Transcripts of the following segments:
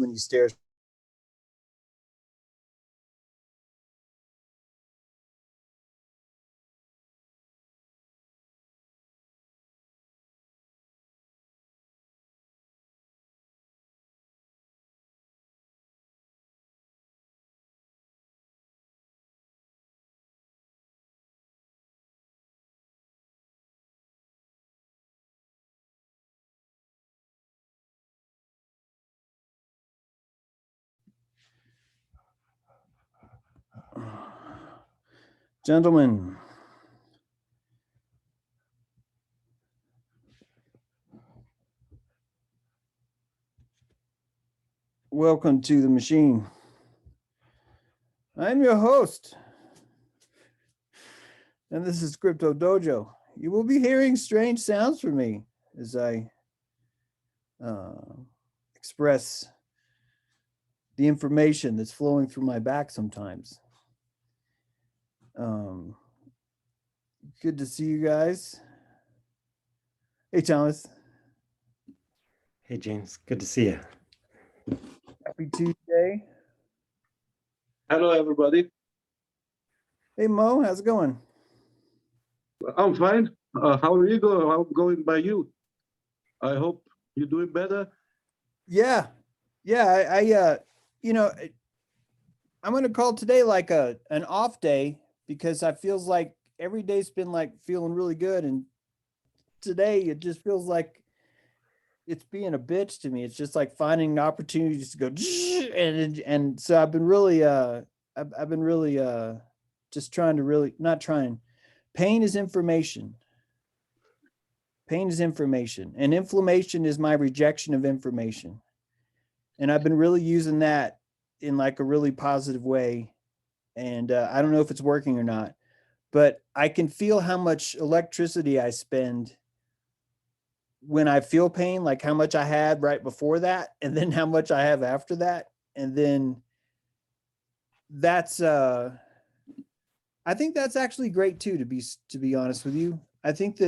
when you stare. Gentlemen, welcome to the machine. I'm your host, and this is Crypto Dojo. You will be hearing strange sounds from me as I express the information that's flowing through my back sometimes. Good to see you guys. Hey, Thomas. Hey, James. Good to see you. Happy Tuesday. Hello, everybody. Hey, Mo. How's it going? I'm fine. How are you going? How going by you? I hope you're doing better. Yeah. You know, I'm going to call today like an off day because I feels like every day's been like feeling really good. And today it just feels like it's being a bitch to me. It's just like finding opportunities to go. And so I've been really, I've been really just trying to really, not trying. Pain is information. Pain is information, and inflammation is my rejection of information. And I've been really using that in like a really positive way. And I don't know if it's working or not, but I can feel how much electricity I spend when I feel pain, like how much I had right before that, and then how much I have after that. And then that's, I think that's actually great too, to be honest with you. I think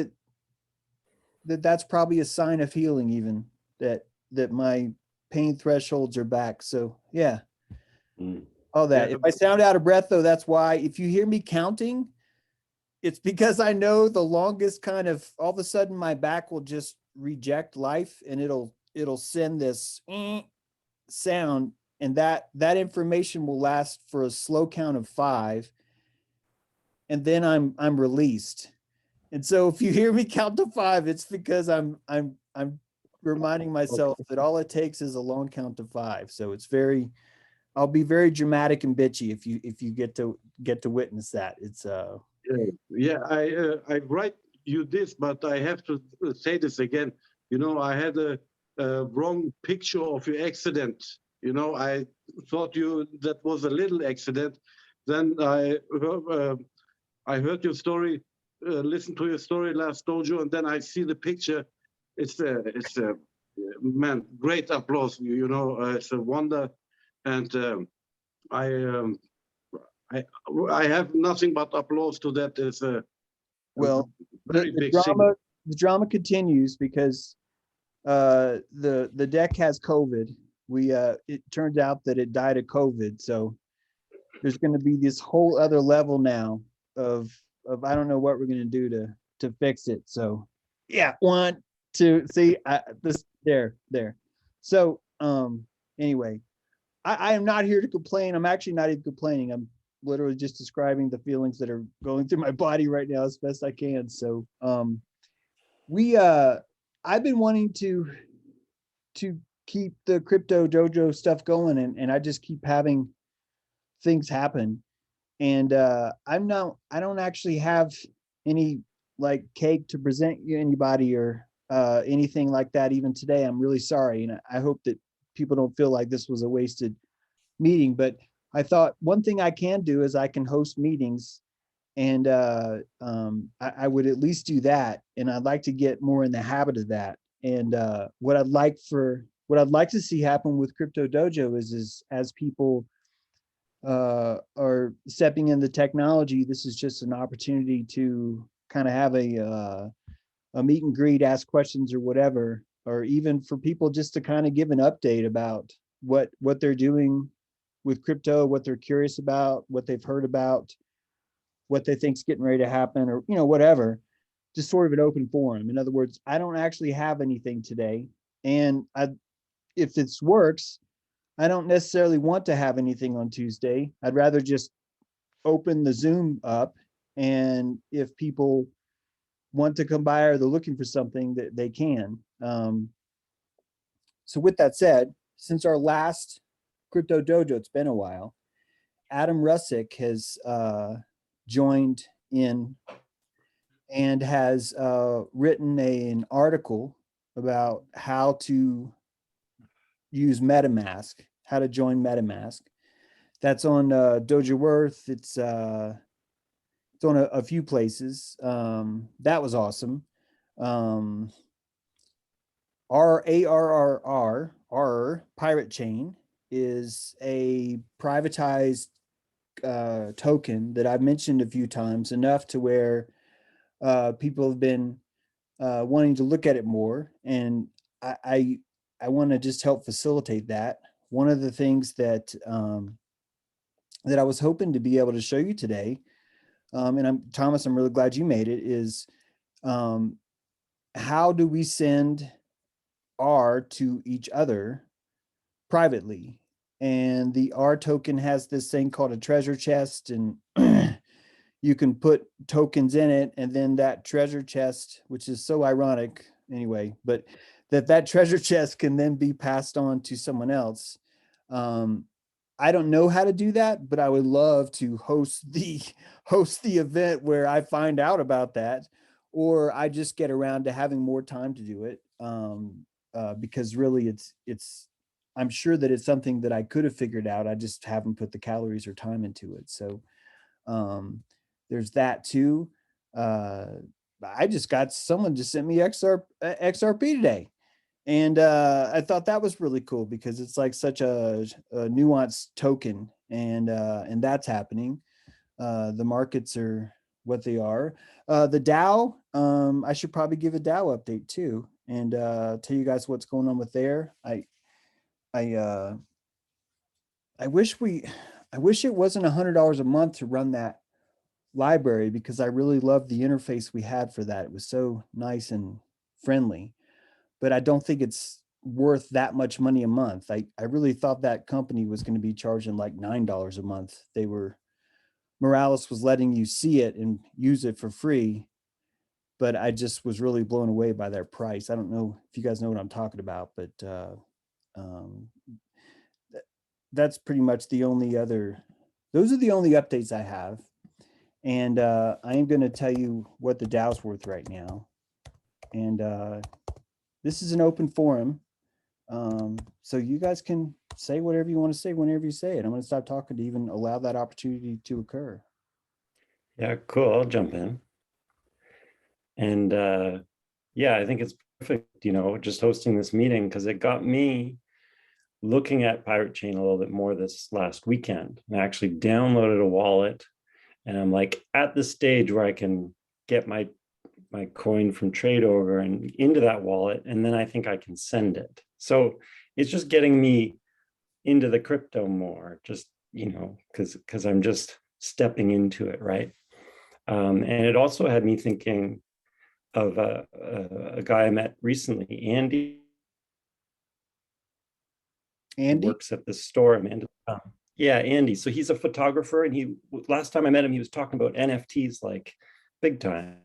that's probably a sign of healing, even that my pain thresholds are back. So yeah. All that. Yeah. If I sound out of breath though, that's why. If you hear me counting, it's because I know the longest kind of, all of a sudden my back will just reject life, and it'll send this sound, and that information will last for a slow count of 5, and then I'm released. And so if you hear me count to 5, it's because I'm reminding myself that all it takes is a long count to 5. So it's I'll be very dramatic and bitchy if you get to witness that. It's I write you this, but I have to say this again. You know, I had a wrong picture of your accident. You know, I thought that was a little accident. Then I heard your story, listened to your story last dojo, and then I see the picture. It's a man, great applause. You know, it's a wonder, and I have nothing but applause to that. It's a well, very the big thing. drama continues because the deck has COVID. It turns out that it died of COVID, so there's going to be this whole other level now of I don't know what we're going to do to fix it. So yeah, 1, 2, see this there. So anyway, I am not here to complain. I'm actually not even complaining. I'm literally just describing the feelings that are going through my body right now as best I can. So I've been wanting to keep the Crypto Dojo stuff going, and I just keep having things happen. And I don't actually have any like cake to present you anybody or anything like that even today. I'm really sorry, and I hope that people don't feel like this was a wasted meeting. But I thought one thing I can do is I can host meetings, and I would at least do that. And I'd like to get more in the habit of that. And what I'd like to see happen with Crypto Dojo is as people are stepping in the technology, this is just an opportunity to kind of have a meet and greet, ask questions or whatever, or even for people just to kind of give an update about what they're doing with crypto, what they're curious about, what they've heard about, what they think's getting ready to happen, or whatever. Just sort of an open forum. In other words, I don't actually have anything today, and if this works, I don't necessarily want to have anything on Tuesday. I'd rather just open the Zoom up, and if people want to come by or they're looking for something, that they can. So with that said, since our last Crypto Dojo, it's been a while, Adam Russick has joined in and has written an article about how to use MetaMask, how to join MetaMask. That's on Dojo Earth. It's on a few places. That was awesome. Our ARRR pirate chain is a privatized token that I've mentioned a few times, enough to where people have been wanting to look at it more, and I want to just help facilitate that. One of the things that that I was hoping to be able to show you today, and Thomas, I'm really glad you made it, is how do we send R to each other privately? And the R token has this thing called a treasure chest, and you can put tokens in it, and then that treasure chest, which is so ironic anyway, but that treasure chest can then be passed on to someone else. I don't know how to do that, but I would love to host the event where I find out about that, or I just get around to having more time to do it. Because really it's I'm sure that it's something that I could have figured out. I just haven't put the calories or time into it. So there's that too. I just got someone just sent me XRP today. And I thought that was really cool because it's like such a nuanced token, and that's happening. The markets are what they are. The DAO, I should probably give a DAO update too, and tell you guys what's going on with there. I wish it wasn't $100 a month to run that library, because I really loved the interface we had for that. It was so nice and friendly, but I don't think it's worth that much money a month. I really thought that company was going to be charging like $9 a month. Morales was letting you see it and use it for free, but I just was really blown away by their price. I don't know if you guys know what I'm talking about, but that's pretty much those are the only updates I have. And I am going to tell you what the DAO's worth right now. And this is an open forum. So you guys can say whatever you want to say whenever you say it. I'm going to stop talking to even allow that opportunity to occur. Yeah, cool. I'll jump in. And yeah, I think it's perfect, just hosting this meeting, because it got me looking at Pirate Chain a little bit more this last weekend. I actually downloaded a wallet, and I'm like at the stage where I can get my coin from trade over and into that wallet, and then I think I can send it. So it's just getting me into the crypto more, just because I'm just stepping into it, right? And it also had me thinking of a guy I met recently, Andy. Andy works at the store. Amanda. Yeah, Andy. So he's a photographer, and last time I met him, he was talking about NFTs like big time.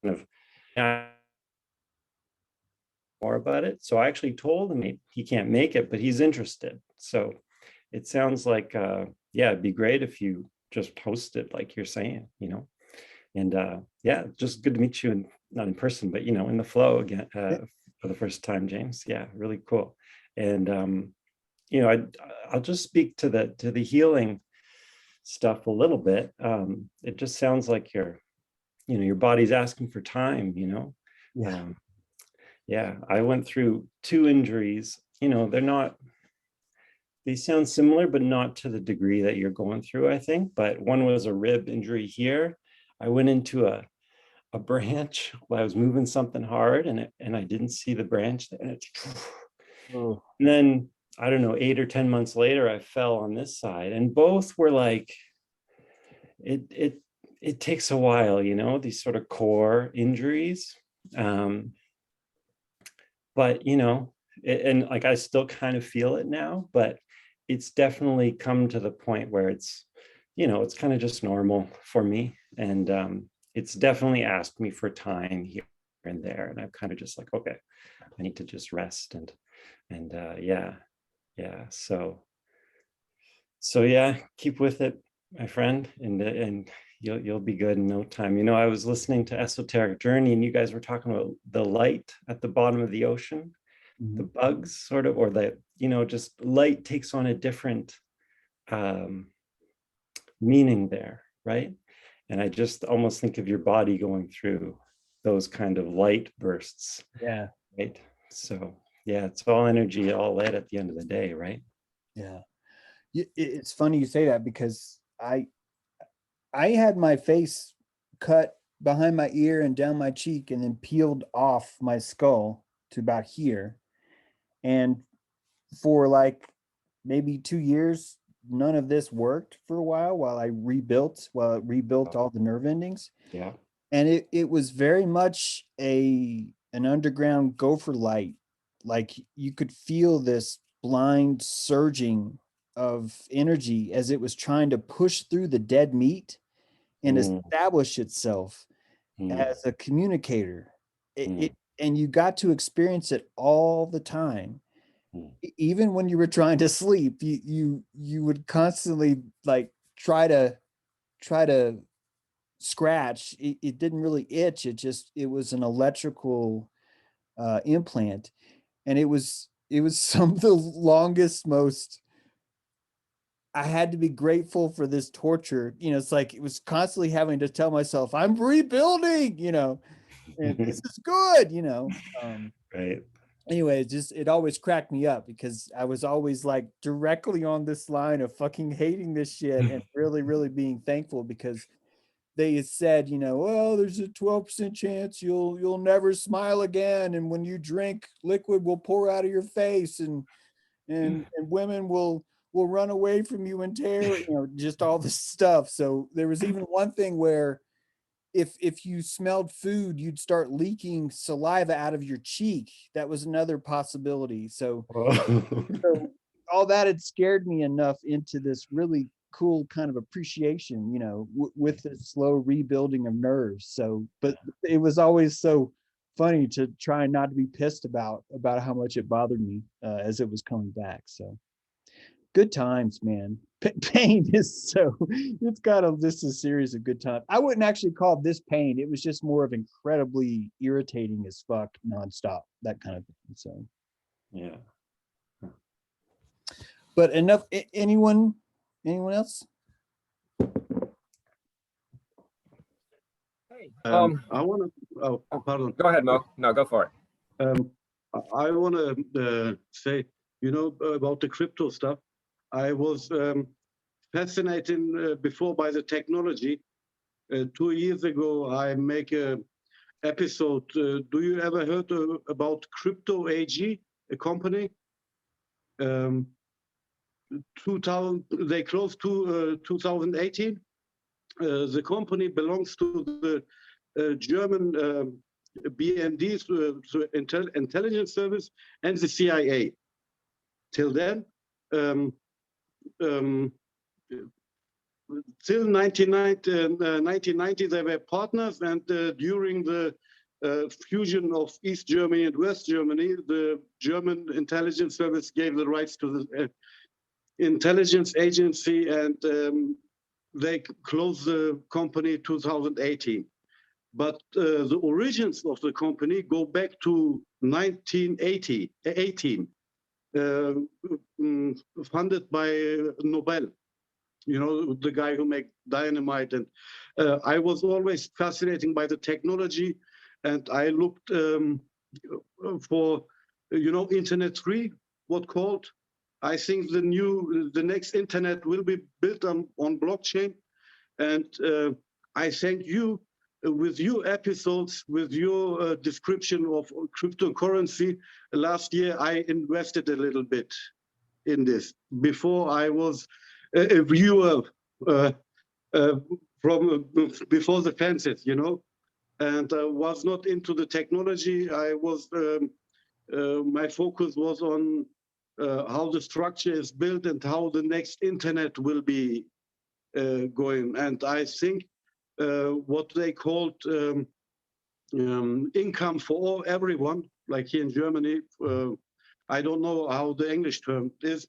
Of more about it. So I actually told him he can't make it, but he's interested. So it sounds like yeah, it'd be great if you just host it like you're saying, and yeah, just good to meet you, and not in person, but in the flow again for the first time, James. Yeah, really cool. And I'll just speak to the healing stuff a little bit. It just sounds like your body's asking for time. Yeah. Yeah, I went through 2 injuries. They sound similar, but not to the degree that you're going through, I think. But one was a rib injury here. I went into a a branch while I was moving something hard, and I didn't see the branch, and it, Oh, and then I don't know, 8 or 10 months later, I fell on this side, and both were like, it takes a while, you know, these sort of core injuries. But you know, and like I still kind of feel it now, but it's definitely come to the point where it's, you know, it's kind of just normal for me. And it's definitely asked me for time here and there. And I'm kind of just like, okay, I need to just rest and yeah. So yeah, keep with it, my friend, and you'll be good in no time. You know, I was listening to Esoteric Journey, and you guys were talking about the light at the bottom of the ocean, the bugs, sort of, or the, you know, just light takes on a different meaning there, right? And I just almost think of your body going through those kind of light bursts, yeah, right? So yeah, it's all energy, all light at the end of the day, right? yeah. It's funny you say that because I had my face cut behind my ear and down my cheek and then peeled off my skull to about here. And for like maybe 2 years, none of this worked for a while it rebuilt all the nerve endings. Yeah. And it was very much an underground gopher light. Like you could feel this blind surging of energy as it was trying to push through the dead meat and establish itself as a communicator. And you got to experience it all the time. Even when you were trying to sleep, you would constantly like try to scratch. It didn't really itch. It was an electrical implant, and it was some of the longest, most. I had to be grateful for this torture. You know, it's like it was constantly having to tell myself, I'm rebuilding, you know, and this is good, you know. Right. Anyway, it always cracked me up because I was always like directly on this line of fucking hating this shit and really, really being thankful because they said, you know, well, there's a 12% chance you'll never smile again, and when you drink, liquid will pour out of your face, and women will run away from you and tear, you know, just all this stuff. So there was even one thing where if you smelled food, you'd start leaking saliva out of your cheek. That was another possibility. So all that had scared me enough into this really cool kind of appreciation, you know, with the slow rebuilding of nerves. So, but it was always so funny to try not to be pissed about how much it bothered me as it was coming back. So good times, man. Pain is so, it's got just a series of good times. I wouldn't actually call this pain. It was just more of incredibly irritating as fuck nonstop, that kind of thing. So yeah. but enough. Anyone else? Hey, I want to. Oh, pardon. go ahead, Mo. No, go for it. I want to say, you know, about the crypto stuff. I was fascinated before by the technology. 2 years ago, I make a episode. Do you ever heard about Crypto AG, a company? 2000, they closed to 2018. The company belongs to the German BND, so intelligence service, and the CIA. Till then, till 1990, they were partners, and during the fusion of East Germany and West Germany, the German intelligence service gave the rights to the intelligence agency, and they closed the company 2018. But the origins of the company go back to 1918, funded by Nobel, you know, the guy who made dynamite. And I was always fascinated by the technology, and I looked for, you know, Internet 3, what called. I think the next internet will be built on blockchain, and I thank you with your episodes, with your description of cryptocurrency, last year I invested a little bit in this. Before I was a viewer from before the fences, you know, and was not into the technology. I was my focus was on how the structure is built and how the next internet will be going. And I think what they called income for everyone, like here in Germany, I don't know how the English term is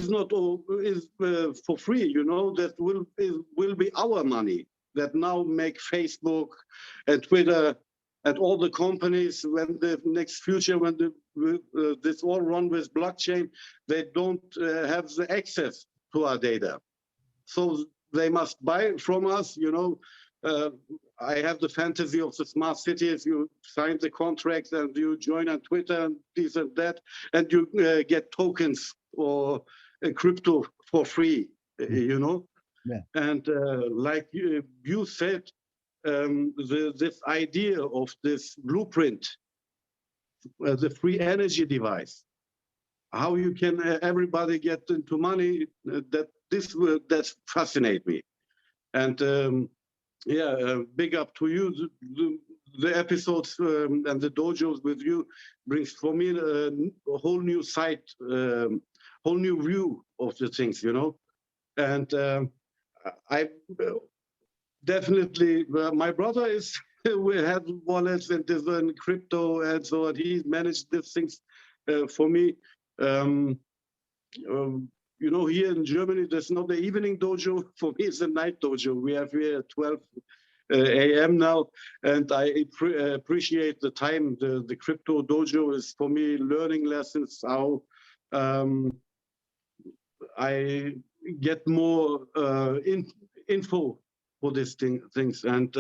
not all is for free. You know, that will be our money that now make Facebook and Twitter and all the companies, when the next future, when this all run with blockchain, they don't have the access to our data. So they must buy from us, you know. I have the fantasy of the smart cities. You sign the contract and you join on Twitter and this and that, and you get tokens or crypto for free, you know. Yeah. And like you said, this idea of this blueprint, the free energy device, how you can everybody get into money, that fascinates me. And yeah, big up to you. The episodes and the dojos with you brings for me a whole new sight, whole new view of the things, you know. And I definitely, my brother is we had wallets and is in crypto and so on. He managed these things for me. You know, here in Germany, there's not the evening dojo. For me, it's a night dojo. We have here at 12 a.m. now, and I appreciate the time. The crypto dojo is for me learning lessons, how I get more info for these things. And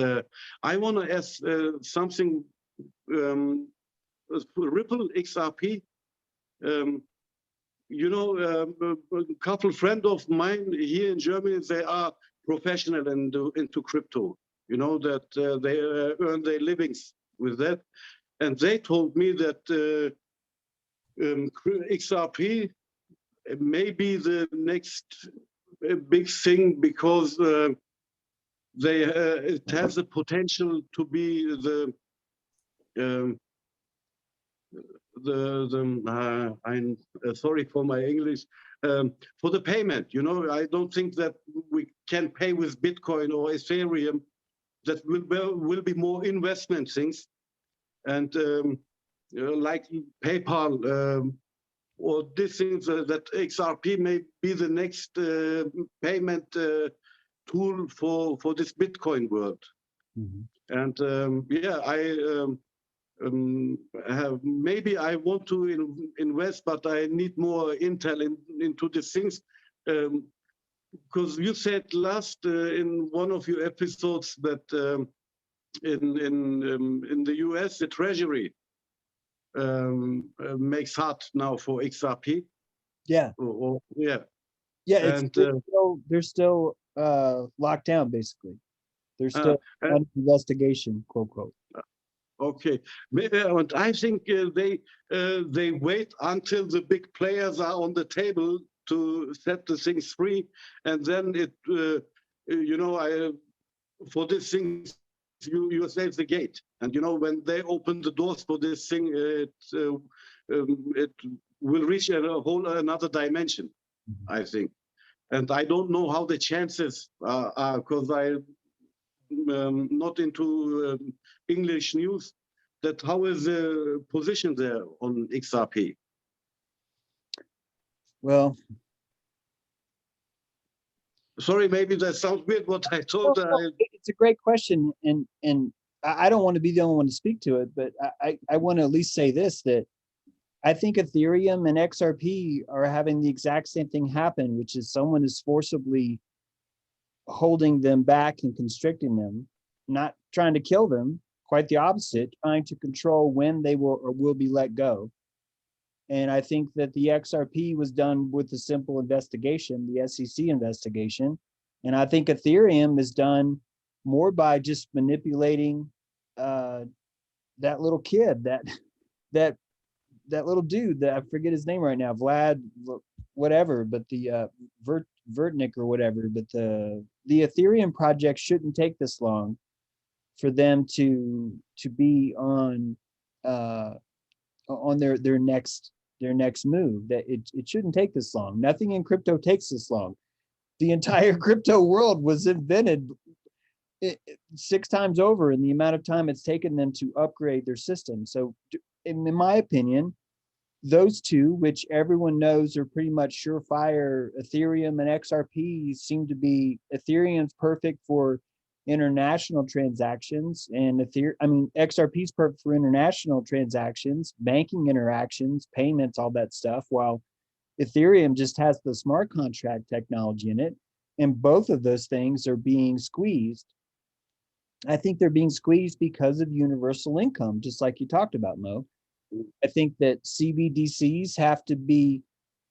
I want to ask something. Ripple XRP. You know, a couple friends of mine here in Germany, they are professional into crypto. You know, that they earn their livings with that. And they told me that XRP may be the next big thing, because it has the potential to be I'm sorry for my English, for the payment. You know, I don't think that we can pay with Bitcoin or Ethereum. That will be more investment things, and you know, like PayPal or these things, that XRP may be the next payment tool for this Bitcoin world. Mm-hmm. And yeah, maybe I want to invest, but I need more intel into these things. Because you said last in one of your episodes that in the US, the Treasury makes hard now for XRP. Yeah. Yeah. Yeah. They're still locked down, basically. They're still under investigation, quote, quote. Okay, and I think they wait until the big players are on the table to set the things free, and then it, you know, for these things you save the gate, and you know, when they open the doors for this thing, it will reach a whole another dimension, I think, and I don't know how the chances are, because I'm not into English news. That how is the position there on XRP? Well, sorry, maybe that sounds weird what I told. It's a great question, and I don't want to be the only one to speak to it, but I want to at least say this, that I think Ethereum and XRP are having the exact same thing happen, which is someone is forcibly holding them back and constricting them, not trying to kill them, quite the opposite, trying to control when they will or will be let go. And I think that the XRP was done with a simple investigation, the SEC investigation. And I think Ethereum is done more by just manipulating that little kid, that little dude that I forget his name right now, Vlad, whatever, but the Vertnik or whatever. But the Ethereum project shouldn't take this long for them to be on their next move. That it shouldn't take this long. Nothing in crypto takes this long. The entire crypto world was invented 6 times over in the amount of time it's taken them to upgrade their system. So in my opinion, those two, which everyone knows are pretty much surefire, Ethereum and XRP, seem to be, Ethereum's perfect for international transactions, and XRP is perfect for international transactions, banking interactions, payments, all that stuff, while Ethereum just has the smart contract technology in it. And both of those things are being squeezed. I think they're being squeezed because of universal income, just like you talked about, Mo. I think that CBDCs have to be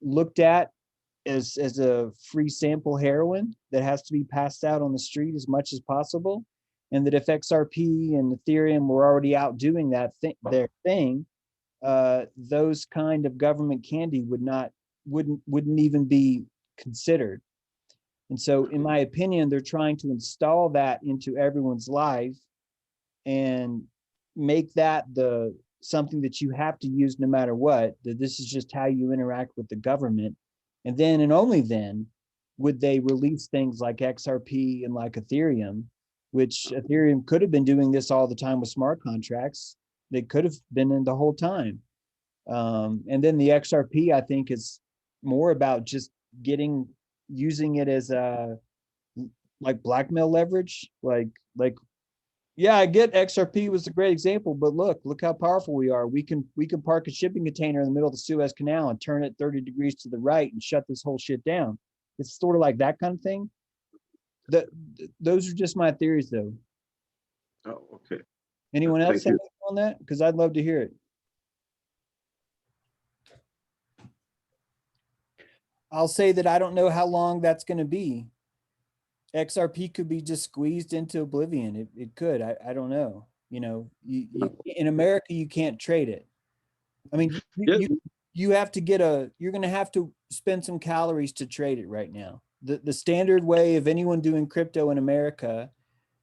looked at as a free sample heroin that has to be passed out on the street as much as possible. And that if XRP and Ethereum were already out doing that their thing, those kind of government candy wouldn't even be considered. And so, in my opinion, they're trying to install that into everyone's life and make that something that you have to use no matter what, that this is just how you interact with the government. And then, and only then, would they release things like XRP and like Ethereum, which Ethereum could have been doing this all the time with smart contracts. They could have been in the whole time. And then the XRP, I think, is more about just using it as like blackmail leverage. Like, yeah, I get XRP was a great example, but look how powerful we are. We can park a shipping container in the middle of the Suez Canal and turn it 30 degrees to the right and shut this whole shit down. It's sort of like that kind of thing. Those are just my theories, though. Oh, okay. Anyone else have anything on that? Because I'd love to hear it. I'll say that I don't know how long that's going to be. XRP could be just squeezed into oblivion. It could. I don't know. You know, you in America, you can't trade it. I mean, you have to you're going to have to spend some calories to trade it right now. The standard way of anyone doing crypto in America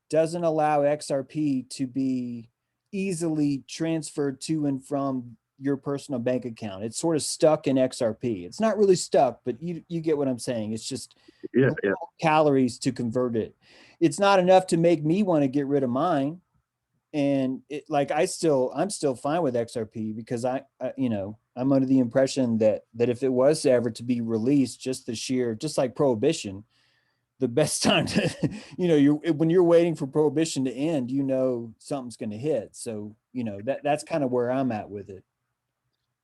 doesn't allow XRP to be easily transferred to and from your personal bank account. It's sort of stuck in XRP. It's not really stuck, but you get what I'm saying. It's just calories to convert it. It's not enough to make me want to get rid of mine. And I'm still fine with XRP because I'm under the impression that if it was ever to be released, just like prohibition, the best time to, when you're waiting for prohibition to end, something's going to hit. So, that's kind of where I'm at with it.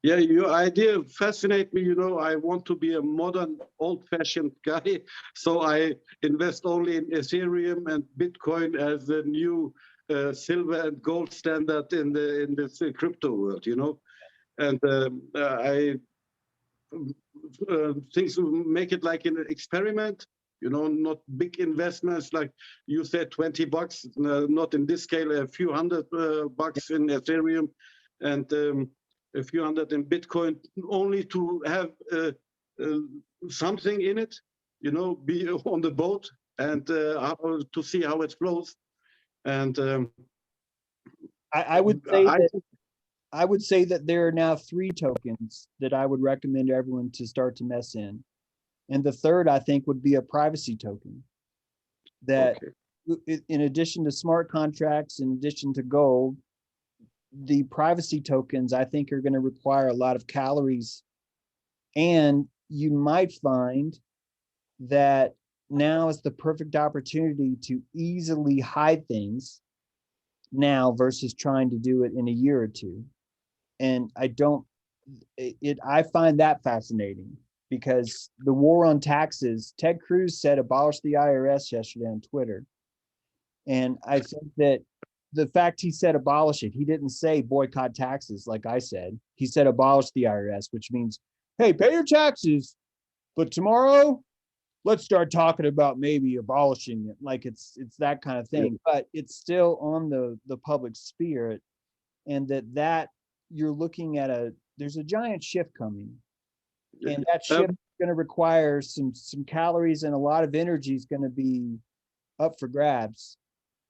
Yeah, your idea fascinates me. I want to be a modern, old-fashioned guy, so I invest only in Ethereum and Bitcoin as the new silver and gold standard in this crypto world. And I think to make it like an experiment. Not big investments like you said, $20. Not in this scale, a few $100 in Ethereum, and a few hundred in Bitcoin, only to have something in it, be on the boat and to see how it flows. And I would say that there are now 3 tokens that I would recommend everyone to start to mess in. And the third, I think, would be a privacy token that, in addition to smart contracts, in addition to gold, the privacy tokens, I think, are going to require a lot of calories. And you might find that now is the perfect opportunity to easily hide things now versus trying to do it in a year or two. And I find that fascinating because the war on taxes, Ted Cruz said abolish the IRS yesterday on Twitter. And I think that the fact he said abolish it, he didn't say boycott taxes like I said. He said abolish the IRS, which means, hey, pay your taxes, but tomorrow, let's start talking about maybe abolishing it. Like it's that kind of thing, but it's still on the public spirit, and that you're looking at there's a giant shift coming, and that shift is going to require some calories, and a lot of energy is going to be up for grabs.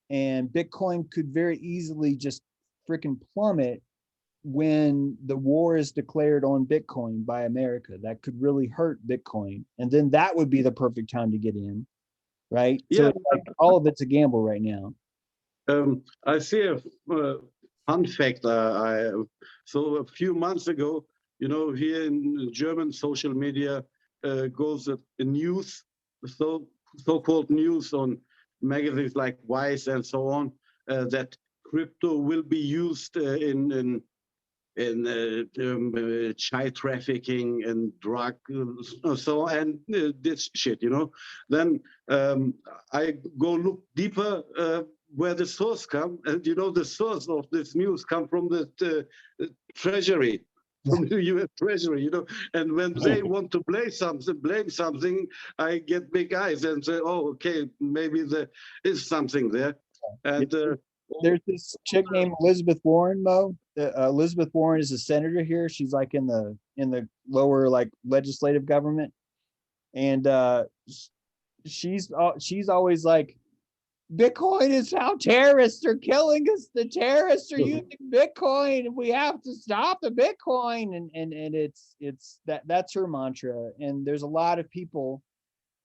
And Bitcoin could very easily just freaking plummet when the war is declared on Bitcoin by America. That could really hurt Bitcoin. And then that would be the perfect time to get in, right? Yeah. So it's like all of it's a gamble right now. I see a fun fact. So a few months ago, you know, here in German social media goes a news, so-called news on magazines like Vice and so on, that crypto will be used in child trafficking and drug, so and this shit, you know. Then I go look deeper where the source come, and you know the source of this news come from the Treasury, from the U.S. Treasury, you know. And when they want to blame something, I get big eyes and say, "Oh, okay, maybe there is something there." And there's this chick named Elizabeth Warren, Mo. Elizabeth Warren is a senator here. She's like in the lower like legislative government, and she's always like, Bitcoin is how terrorists are killing us. The terrorists are using Bitcoin. We have to stop the Bitcoin, and it's that's her mantra. And there's a lot of people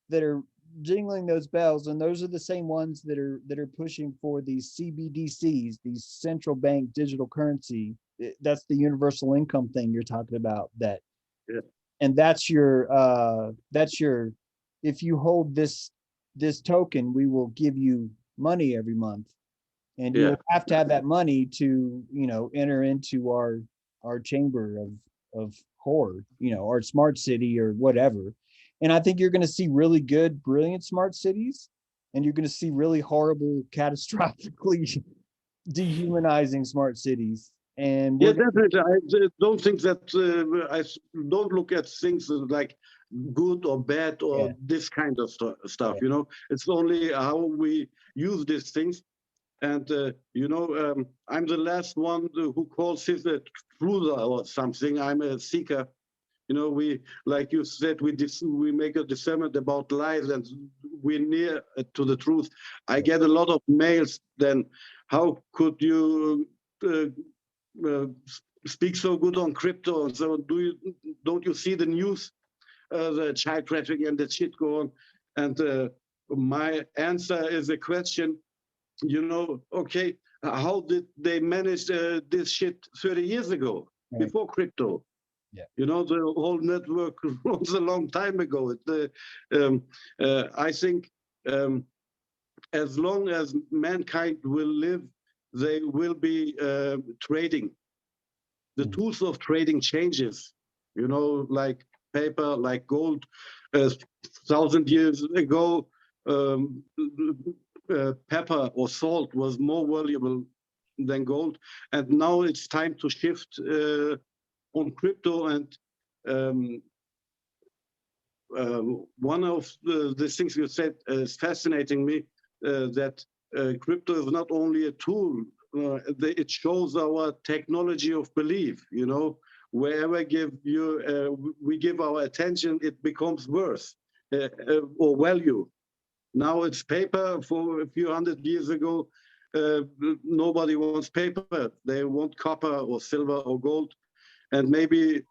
that are jingling those bells, and those are the same ones that are pushing for these CBDCs, these central bank digital currency. That's the universal income thing you're talking about. That, and that's your if you hold this token, we will give you money every month, and you'll have to have that money to, you know, enter into our chamber of horror, you know, our smart city or whatever. And I think you're going to see really good, brilliant smart cities, and you're going to see really horrible, catastrophically dehumanizing smart cities. And definitely. I don't think that I don't look at things like good or bad or this kind of stuff. You know, it's only how we use these things. And you know, I'm the last one who calls it a truther or something. I'm a seeker. You know, we, like you said, we make a discernment about lies, and we're near to the truth. I get a lot of mails. Then, how could you speak so good on crypto? And so, don't you see the news, the child trafficking and the shit go on? And my answer is a question. You know, okay, how did they manage this shit 30 years ago, before crypto? You know, the whole network was a long time ago. I think as long as mankind will live, they will be trading. The tools of trading changes, you know, like paper, like gold. 1,000 years ago, pepper or salt was more valuable than gold. And now it's time to shift on crypto. And one of the things you said is fascinating me, that crypto is not only a tool, it shows our technology of belief. You know, wherever we give our attention, it becomes worth or value. Now it's paper. For a few hundred years ago, nobody wants paper. They want copper or silver or gold. And maybe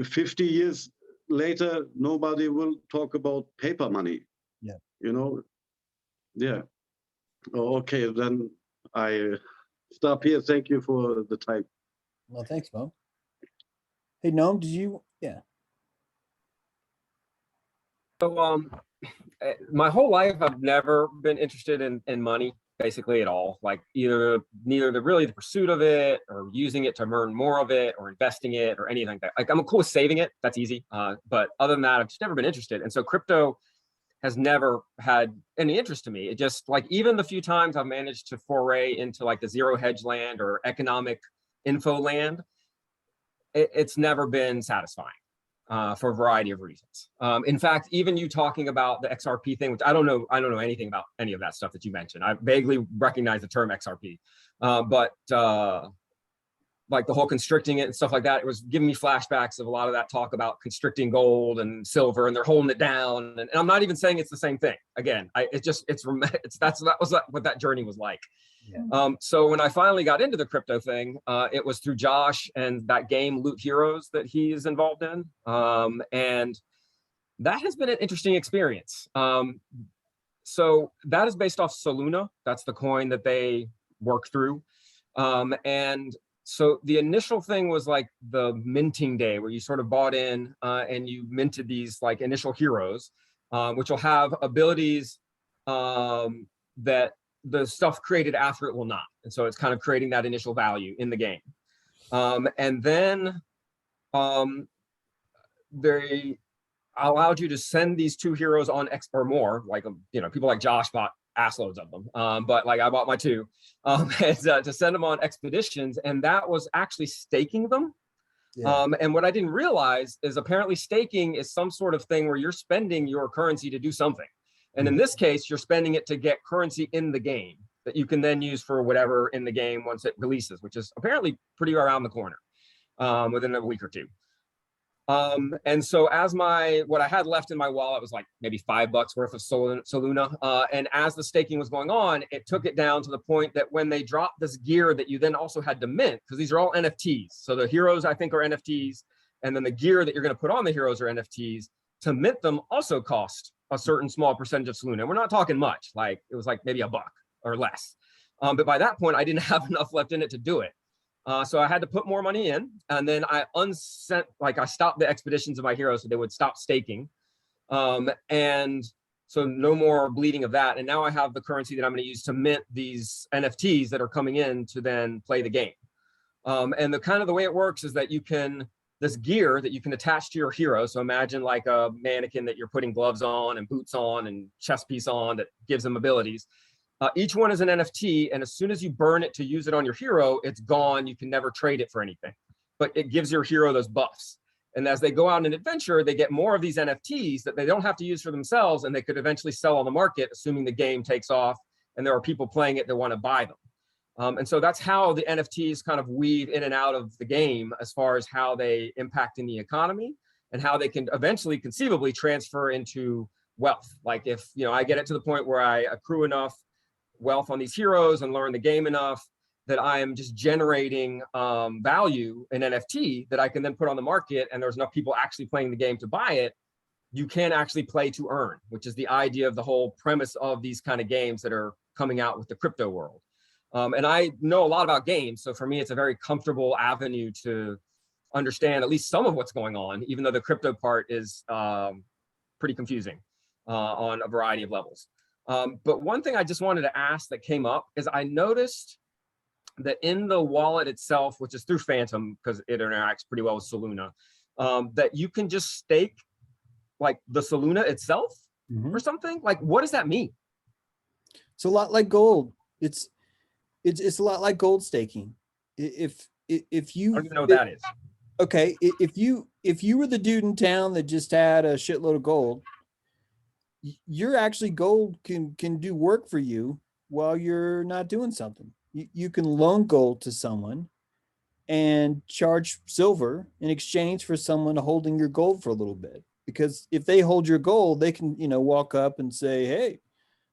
50 years later, nobody will talk about paper money. You know? Okay, then I stop here. Thank you for the time. Well, thanks, Mo. Hey, Noam, did you? So my whole life I've never been interested in money, basically at all. Like neither the pursuit of it or using it to earn more of it or investing it or anything like that. Like I'm cool with saving it, that's easy. But other than that, I've just never been interested. And so crypto has never had any interest to me. It just, like, even the few times I've managed to foray into like the zero hedge land or economic info land, it's never been satisfying. for a variety of reasons. In fact, even you talking about the XRP thing, which I don't know anything about any of that stuff that you mentioned. I vaguely recognize the term XRP, but like the whole constricting it and stuff like that, it was giving me flashbacks of a lot of that talk about constricting gold and silver, and they're holding it down. And I'm not even saying it's the same thing. Again, that was what that journey was like. Yeah. So when I finally got into the crypto thing, it was through Josh and that game Loot Heroes that he's involved in. And that has been an interesting experience. So that is based off Soluna. That's the coin that they work through. And so the initial thing was like the minting day where you sort of bought in and you minted these like initial heroes, which will have abilities that the stuff created after it will not. And so it's kind of creating that initial value in the game. And then they allowed you to send these 2 heroes on X or more, like, people like Josh bought ass loads of them. But like I bought my 2 to send them on expeditions. And that was actually staking them. Yeah. And what I didn't realize is apparently staking is some sort of thing where you're spending your currency to do something. And in this case, you're spending it to get currency in the game that you can then use for whatever in the game once it releases, which is apparently pretty around the corner within a week or 2. And so as what I had left in my wallet was like maybe $5 worth of Soluna. And as the staking was going on, it took it down to the point that when they dropped this gear that you then also had to mint, because these are all NFTs. So the heroes, I think, are NFTs. And then the gear that you're going to put on the heroes are NFTs. To mint them also cost a certain small percentage of Soluna. And we're not talking much, like it was like maybe $1 or less. But by that point, I didn't have enough left in it to do it. So I had to put more money in, and then I stopped the expeditions of my heroes so they would stop staking. And so no more bleeding of that. And now I have the currency that I'm going to use to mint these NFTs that are coming in to then play the game. And the way it works is that this gear that you can attach to your hero. So imagine like a mannequin that you're putting gloves on and boots on and chest piece on that gives them abilities. Each one is an NFT, and as soon as you burn it to use it on your hero, it's gone. You can never trade it for anything, but it gives your hero those buffs. And as they go out on an adventure, they get more of these NFTs that they don't have to use for themselves, and they could eventually sell on the market, assuming the game takes off and there are people playing it that want to buy them. And so that's how the NFTs kind of weave in and out of the game as far as how they impact in the economy and how they can eventually conceivably transfer into wealth. Like if I get it to the point where I accrue enough wealth on these heroes and learn the game enough that I am just generating value in NFT that I can then put on the market, and there's enough people actually playing the game to buy it, you can actually play to earn, which is the idea of the whole premise of these kind of games that are coming out with the crypto world. And I know a lot about games, so for me, it's a very comfortable avenue to understand at least some of what's going on, even though the crypto part is pretty confusing on a variety of levels. But one thing I just wanted to ask that came up is I noticed that in the wallet itself, which is through Phantom, because it interacts pretty well with Soluna, that you can just stake like the Soluna itself or something. Like, what does that mean? It's a lot like gold. It's a lot like gold staking. If you I don't even know what that is. Okay, if you were the dude in town that just had a shitload of gold, your actually gold can do work for you while you're not doing something. You can loan gold to someone and charge silver in exchange for someone holding your gold for a little bit. Because if they hold your gold, they can, walk up and say, hey,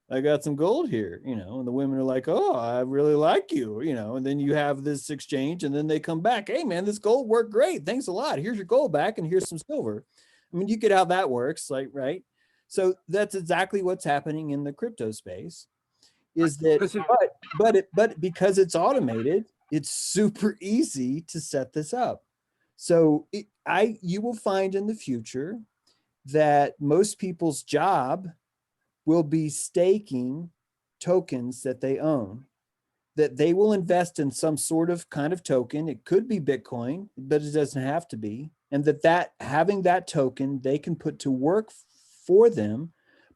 I got some gold here, and the women are like, oh, I really like you, and then you have this exchange, and then they come back, hey man, this gold worked great. Thanks a lot. Here's your gold back, and here's some silver. I mean, you get how that works, like, right? So that's exactly what's happening in the crypto space, is that, but because it's automated, it's super easy to set this up. So you will find in the future that most people's job will be staking tokens that they own, that they will invest in some sort of kind of token. It could be Bitcoin, but it doesn't have to be. And that having that token, they can put to work for them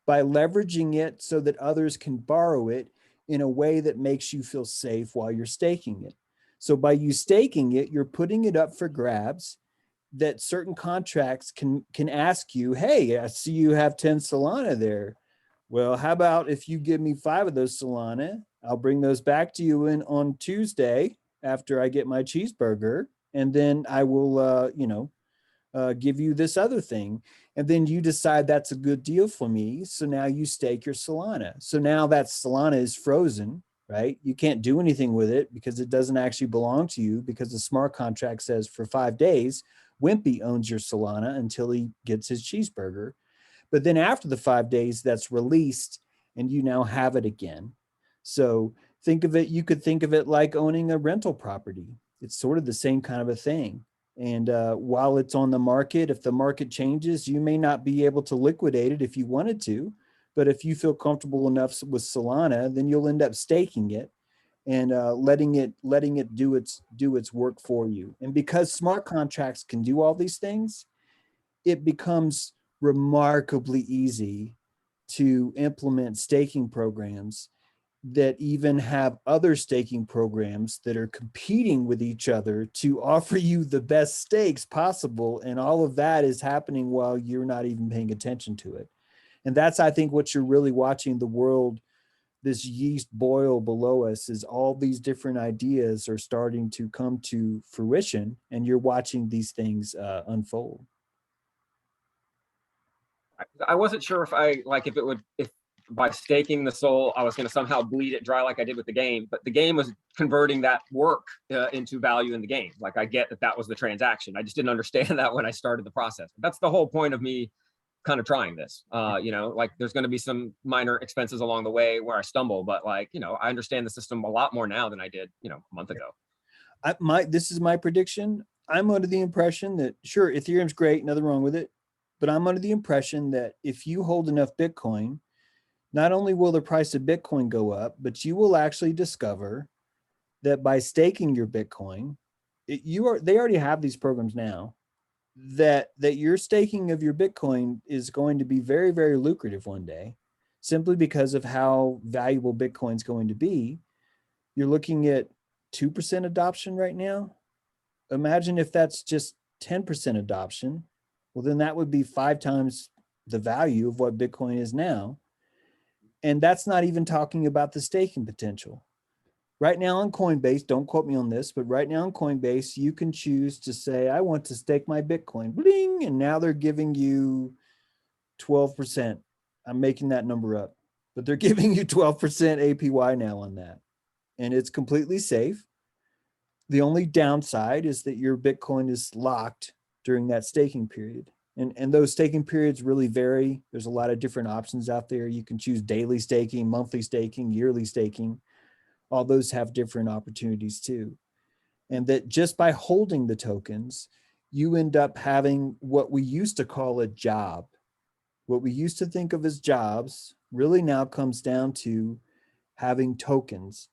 by leveraging it so that others can borrow it in a way that makes you feel safe while you're staking it. So by you staking it, you're putting it up for grabs. that certain contracts can ask you, hey, I see you have 10 Solana there. Well, how about if you give me 5 of those Solana, I'll bring those back to you on Tuesday after I get my cheeseburger, and then I will, give you this other thing. And then you decide that's a good deal for me. So now you stake your Solana. So now that Solana is frozen, right? You can't do anything with it because it doesn't actually belong to you, because the smart contract says for 5 days, Wimpy owns your Solana until he gets his cheeseburger. But then after the 5 days, that's released and you now have it again. So think of it, you could think of it like owning a rental property. It's sort of the same kind of a thing. And while it's on the market, if the market changes, you may not be able to liquidate it if you wanted to. But if you feel comfortable enough with Solana, then you'll end up staking it and letting it do its work for you. And because smart contracts can do all these things, it becomes remarkably easy to implement staking programs that even have other staking programs that are competing with each other to offer you the best stakes possible. And all of that is happening while you're not even paying attention to it. And that's, I think, what you're really watching the world, this yeast boil below us, is all these different ideas are starting to come to fruition, and you're watching these things unfold. I wasn't sure if by staking the soul, I was going to somehow bleed it dry like I did with the game, but the game was converting that work into value in the game. Like, I get that was the transaction. I just didn't understand that when I started the process. That's the whole point of me kind of trying this. Like, there's going to be some minor expenses along the way where I stumble, but I understand the system a lot more now than I did, a month ago. This is my prediction. I'm under the impression that, sure, Ethereum's great, nothing wrong with it, but I'm under the impression that if you hold enough Bitcoin, not only will the price of Bitcoin go up, but you will actually discover that by staking your Bitcoin, they already have these programs now, that your staking of your Bitcoin is going to be very, very lucrative one day, simply because of how valuable Bitcoin's going to be. You're looking at 2% adoption right now. Imagine if that's just 10% adoption. Well, then that would be 5 times the value of what Bitcoin is now. And that's not even talking about the staking potential. Right now on Coinbase, don't quote me on this, but right now on Coinbase, you can choose to say, I want to stake my Bitcoin, bling, and now they're giving you 12%. I'm making that number up, but they're giving you 12% APY now on that. And it's completely safe. The only downside is that your Bitcoin is locked during that staking period. And those staking periods really vary. There's a lot of different options out there. You can choose daily staking, monthly staking, yearly staking. All those have different opportunities too. And that just by holding the tokens, you end up having what we used to call a job. What we used to think of as jobs really now comes down to having tokens.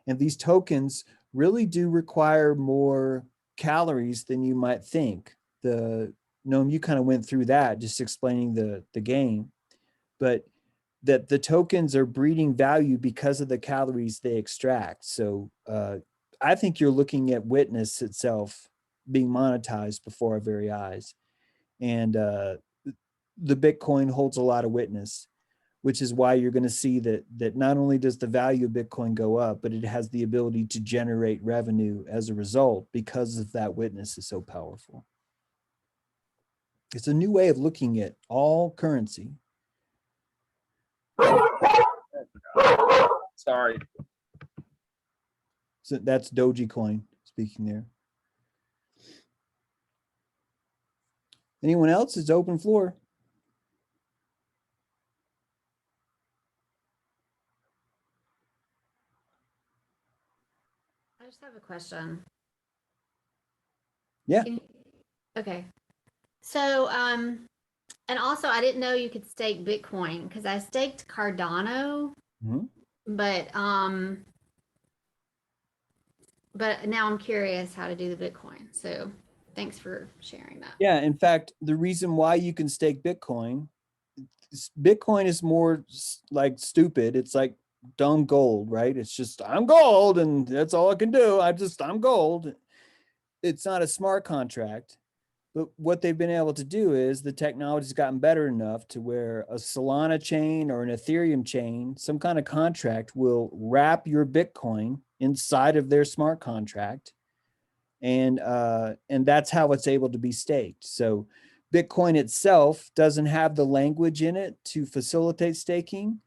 And these tokens really do require more calories than you might think. Noam, you kind of went through that, just explaining the game, but that the tokens are breeding value because of the calories they extract. So I think you're looking at Witness itself being monetized before our very eyes. And the Bitcoin holds a lot of Witness, which is why you're going to see that not only does the value of Bitcoin go up, but it has the ability to generate revenue as a result because of that Witness is so powerful. It's a new way of looking at all currency. Sorry. So that's Dogecoin speaking there. Anyone else? It's open floor. I just have a question. Yeah. Okay. So, and also I didn't know you could stake Bitcoin because I staked Cardano, but now I'm curious how to do the Bitcoin. So thanks for sharing that. Yeah. In fact, the reason why you can stake Bitcoin is more like stupid. It's like dumb gold, right? It's just, I'm gold and that's all I can do. I'm gold. It's not a smart contract. But what they've been able to do is the technology's gotten better enough to where a Solana chain or an Ethereum chain, some kind of contract will wrap your Bitcoin inside of their smart contract. And that's how it's able to be staked. So Bitcoin itself doesn't have the language in it to facilitate staking,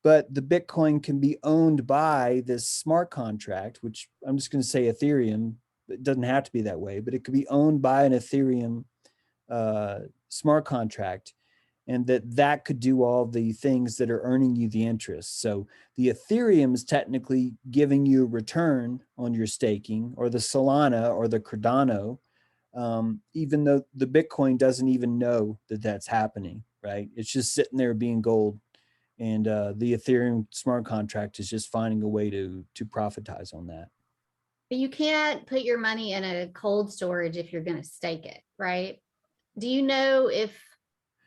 but the Bitcoin can be owned by this smart contract, which I'm just going to say Ethereum. It doesn't have to be that way, but it could be owned by an Ethereum smart contract, and that could do all the things that are earning you the interest. So the Ethereum is technically giving you a return on your staking, or the Solana or the Cardano, even though the Bitcoin doesn't even know that that's happening, right? It's just sitting there being gold. And the Ethereum smart contract is just finding a way to profitize on that. But you can't put your money in a cold storage if you're going to stake it, right? Do you know if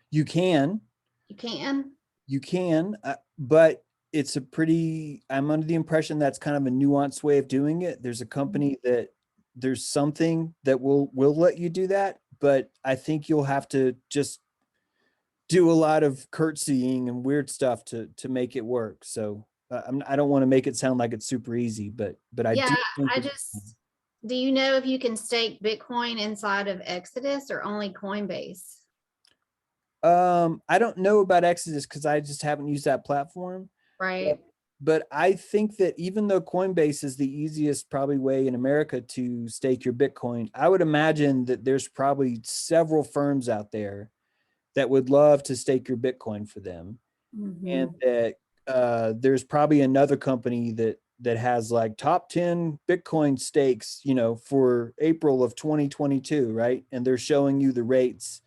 You can, you can? but it's I'm under the impression that's kind of a nuanced way of doing it. There's a company that there's something that will let you do that, but I think you'll have to just do a lot of curtsying and weird stuff to make it work. So I don't want to make it sound like it's super easy, but I Yeah, do think do you know if you can stake Bitcoin inside of Exodus or only Coinbase? I don't know about Exodus because I just haven't used that platform. Right. But I think that even though Coinbase is the easiest probably way in America to stake your Bitcoin, I would imagine that there's probably several firms out there that would love to stake your Bitcoin for them. And that there's probably another company that has like top 10 Bitcoin stakes, for April of 2022, right? And they're showing you the rates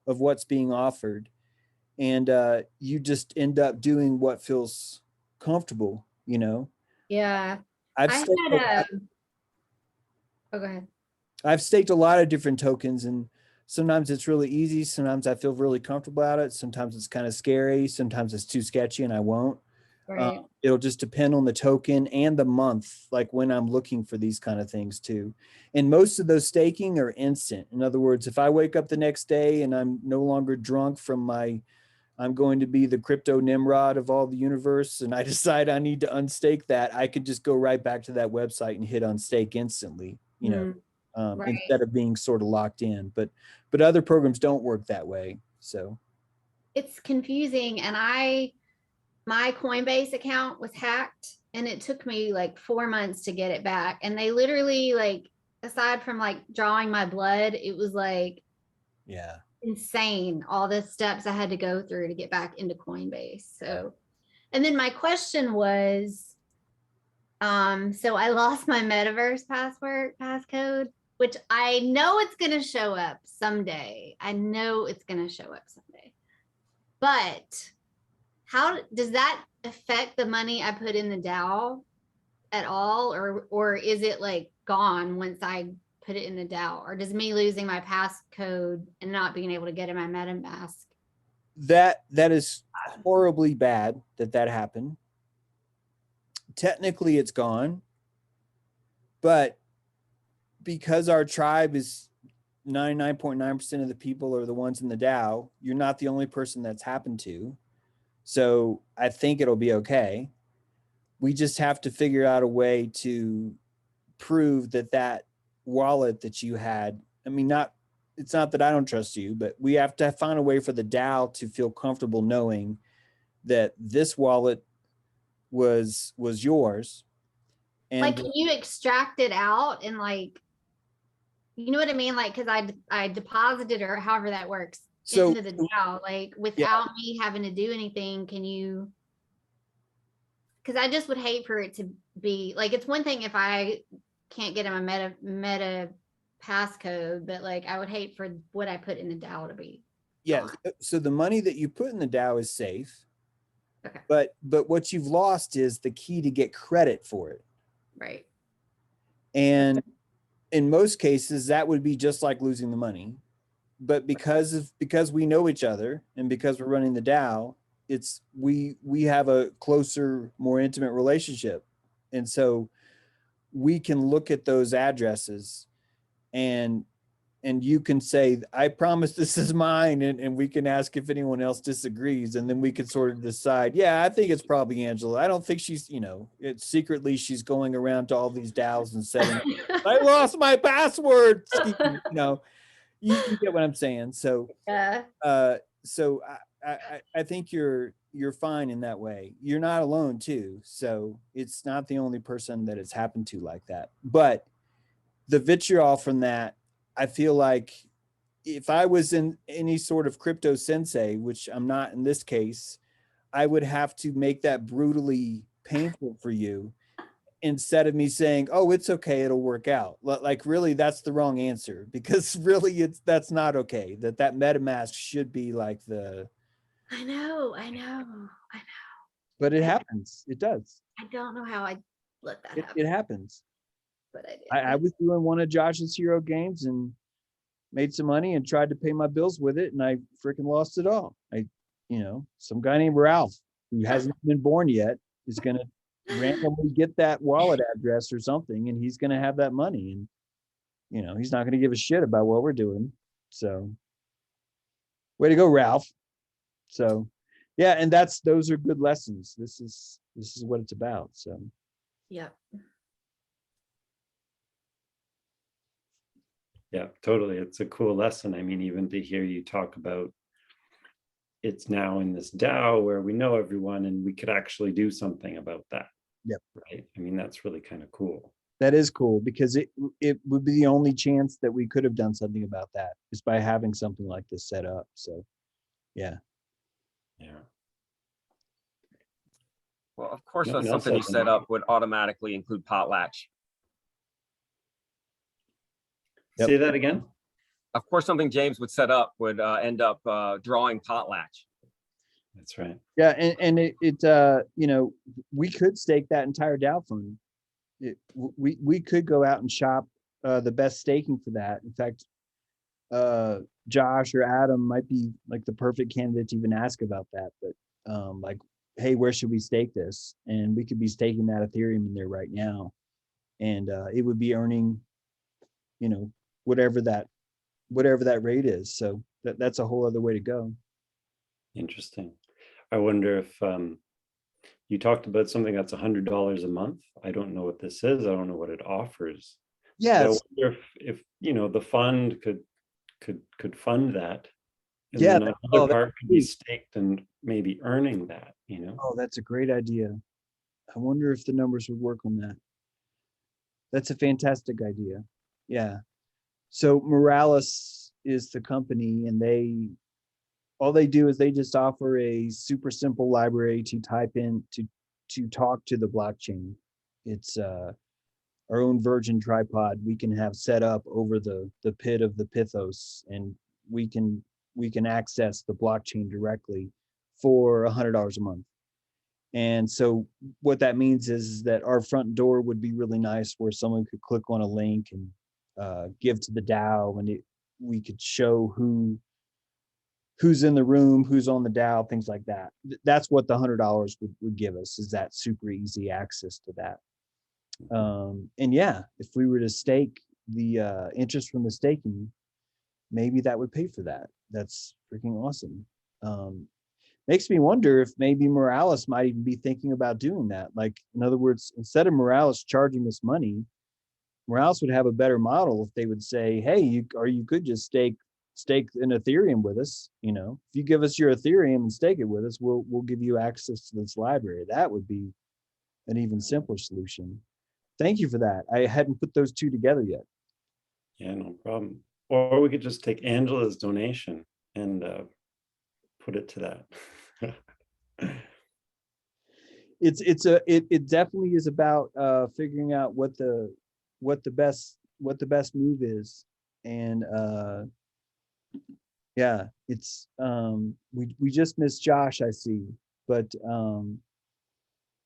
of what's being offered. And you just end up doing what feels comfortable, Yeah. I've I staked had oh, go ahead. I've staked a lot of different tokens, and sometimes it's really easy. Sometimes I feel really comfortable about it. Sometimes it's kind of scary. Sometimes it's too sketchy and I won't. Right. It'll just depend on the token and the month, like when I'm looking for these kind of things too. And most of those staking are instant. In other words, if I wake up the next day and I'm no longer drunk from I'm going to be the crypto Nimrod of all the universe, and I decide I need to unstake that, I could just go right back to that website and hit unstake instantly, Right. instead of being sort of locked in. But other programs don't work that way. So It's confusing. And my Coinbase account was hacked, and it took me like 4 months to get it back. And they literally, like, aside from like drawing my blood, it was like yeah, insane all the steps I had to go through to get back into Coinbase. So, and then my question was, so I lost my metaverse passcode, which I know it's going to show up someday. But how does that affect the money I put in the DAO at all? Or is it like gone once I put it in the DAO? Or does me losing my passcode and not being able to get in my MetaMask? that is horribly bad that happened. Technically it's gone, but because our tribe is 99.9% of the people are the ones in the DAO, you're not the only person that's happened to. So I think it'll be okay. We just have to figure out a way to prove that wallet that you had, it's not that I don't trust you, but we have to find a way for the DAO to feel comfortable knowing that this wallet was yours. And like, can you extract it out and, like, you know what I mean? Like, because I deposited, or however that works, into the DAO, like, without me having to do anything. Can you? Because I just would hate for it to be like, it's one thing if I can't get in my meta passcode, but like I would hate for what I put in the DAO to be. Yeah. So the money that you put in the DAO is safe. Okay. But what you've lost is the key to get credit for it. Right. And in most cases, that would be just like losing the money. But because we know each other and because we're running the DAO, it's we have a closer, more intimate relationship. And so we can look at those addresses and and you can say, I promise this is mine, and we can ask if anyone else disagrees, and then we can sort of decide, yeah, I think it's probably Angela. I don't think she's, it's secretly she's going around to all these DAOs and setting, I lost my password. You get what I'm saying. So, Yeah. So I think you're fine in that way. You're not alone too. So it's not the only person that it's happened to like that. But the vitriol from that, I feel like if I was in any sort of crypto sensei, which I'm not in this case, I would have to make that brutally painful for you instead of me saying, oh, it's okay, it'll work out. Like, really, that's the wrong answer, because really that's not okay. That MetaMask should be like I know. But it happens. It does. I don't know how I let that happen. It happens. But I did. I was doing one of Josh's hero games and made some money and tried to pay my bills with it, and I freaking lost it all. Some guy named Ralph, who hasn't been born yet, is going to randomly get that wallet address or something, and he's going to have that money, and he's not going to give a shit about what we're doing. So way to go, Ralph. So yeah, and those are good lessons. This is what it's about. So yeah. Yeah, totally. It's a cool lesson. I mean, even to hear you talk about it's now in this DAO where we know everyone and we could actually do something about that. Yep. Right. I mean, that's really kind of cool. That is cool, because it would be the only chance that we could have done something about that is by having something like this set up. So yeah. Yeah. Well, of course, Nothing something you else set up would automatically include potlatch. Yep. Say that again. Of course, something James would set up would end up drawing potlatch. That's right. Yeah, and we could stake that entire DAO fund. We could go out and shop the best staking for that. In fact, Josh or Adam might be like the perfect candidate to even ask about that. But like, hey, where should we stake this? And we could be staking that Ethereum in there right now, and it would be earning, whatever that rate is. So that's a whole other way to go. Interesting. I wonder if you talked about something that's $100 a month. I don't know what this is. I don't know what it offers. Yeah. I wonder if the fund could fund that. And Yeah. then another part could be staked and maybe earning that, Oh, that's a great idea. I wonder if the numbers would work on that. That's a fantastic idea. Yeah. So Morales is the company, and all they do is they just offer a super simple library to type in to talk to the blockchain. It's our own Virgin tripod we can have set up over the pit of the Pythos, and we can access the blockchain directly for $100 a month. And so what that means is that our front door would be really nice, where someone could click on a link and give to the DAO, and we could show who's in the room, who's on the DAO, things like that. That's what the $100 would give us, is that super easy access to that. And yeah, if we were to stake the interest from the staking, maybe that would pay for that. That's freaking awesome. Makes me wonder if maybe Morales might even be thinking about doing that. Like, in other words, instead of Morales charging us money, Morales would have a better model if they would say, hey, you could just stake an Ethereum with us. If you give us your Ethereum and stake it with us, we'll give you access to this library. That would be an even simpler solution. Thank you for that. I hadn't put those two together yet. Yeah, no problem. Or we could just take Angela's donation and put it to that. It definitely is about figuring out what the best move is. And yeah, it's we just missed Josh, I see, but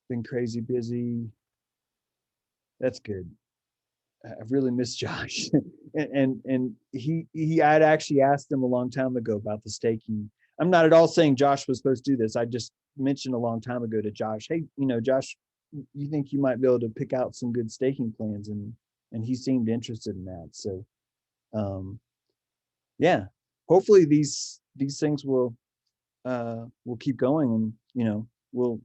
been crazy busy. That's good. I've really missed Josh. and I'd actually asked him a long time ago about the staking. I'm not at all saying Josh was supposed to do this. I just mentioned a long time ago to Josh, hey, Josh, you think you might be able to pick out some good staking plans? And he seemed interested in that. So yeah, hopefully these things will keep going, and we'll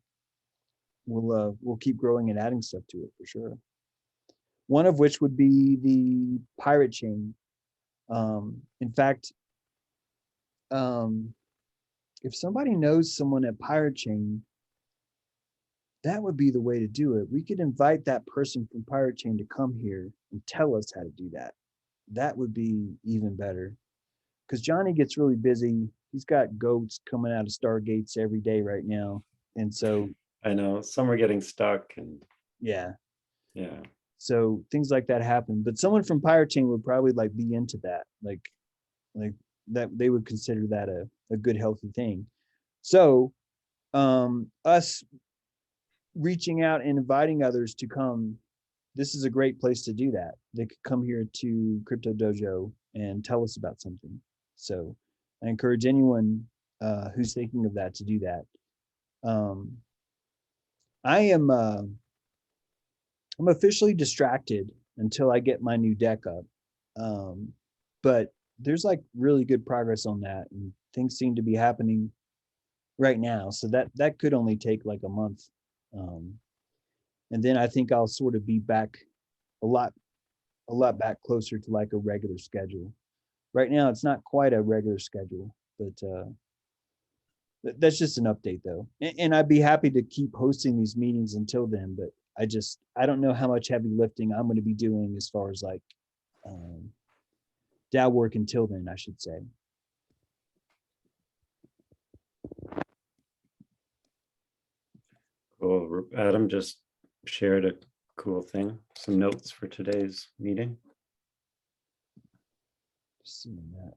keep growing and adding stuff to it for sure. One of which would be the pirate chain. In fact, if somebody knows someone at Pirate Chain, that would be the way to do it. We could invite that person from Pirate Chain to come here and tell us how to do that. That would be even better. Because Johnny gets really busy. He's got goats coming out of Stargates every day right now. And so I know some are getting stuck, and yeah. yeah. So things like that happen. But someone from Pirate Chain would probably like be into that. Like that they would consider that a good, healthy thing. So us reaching out and inviting others to come, this is a great place to do that. They could come here to Crypto Dojo and tell us about something. So I encourage anyone who's thinking of that to do that. I'm officially distracted until I get my new deck up. But there's like really good progress on that, and things seem to be happening right now. So that could only take like a month. And then I think I'll sort of be back a lot back closer to like a regular schedule. Right now, it's not quite a regular schedule, but that's just an update though. And I'd be happy to keep hosting these meetings until then, but I don't know how much heavy lifting I'm going to be doing as far as like DAO work until then, I should say. Cool. Adam just shared a cool thing, some notes for today's meeting. Just seeing that.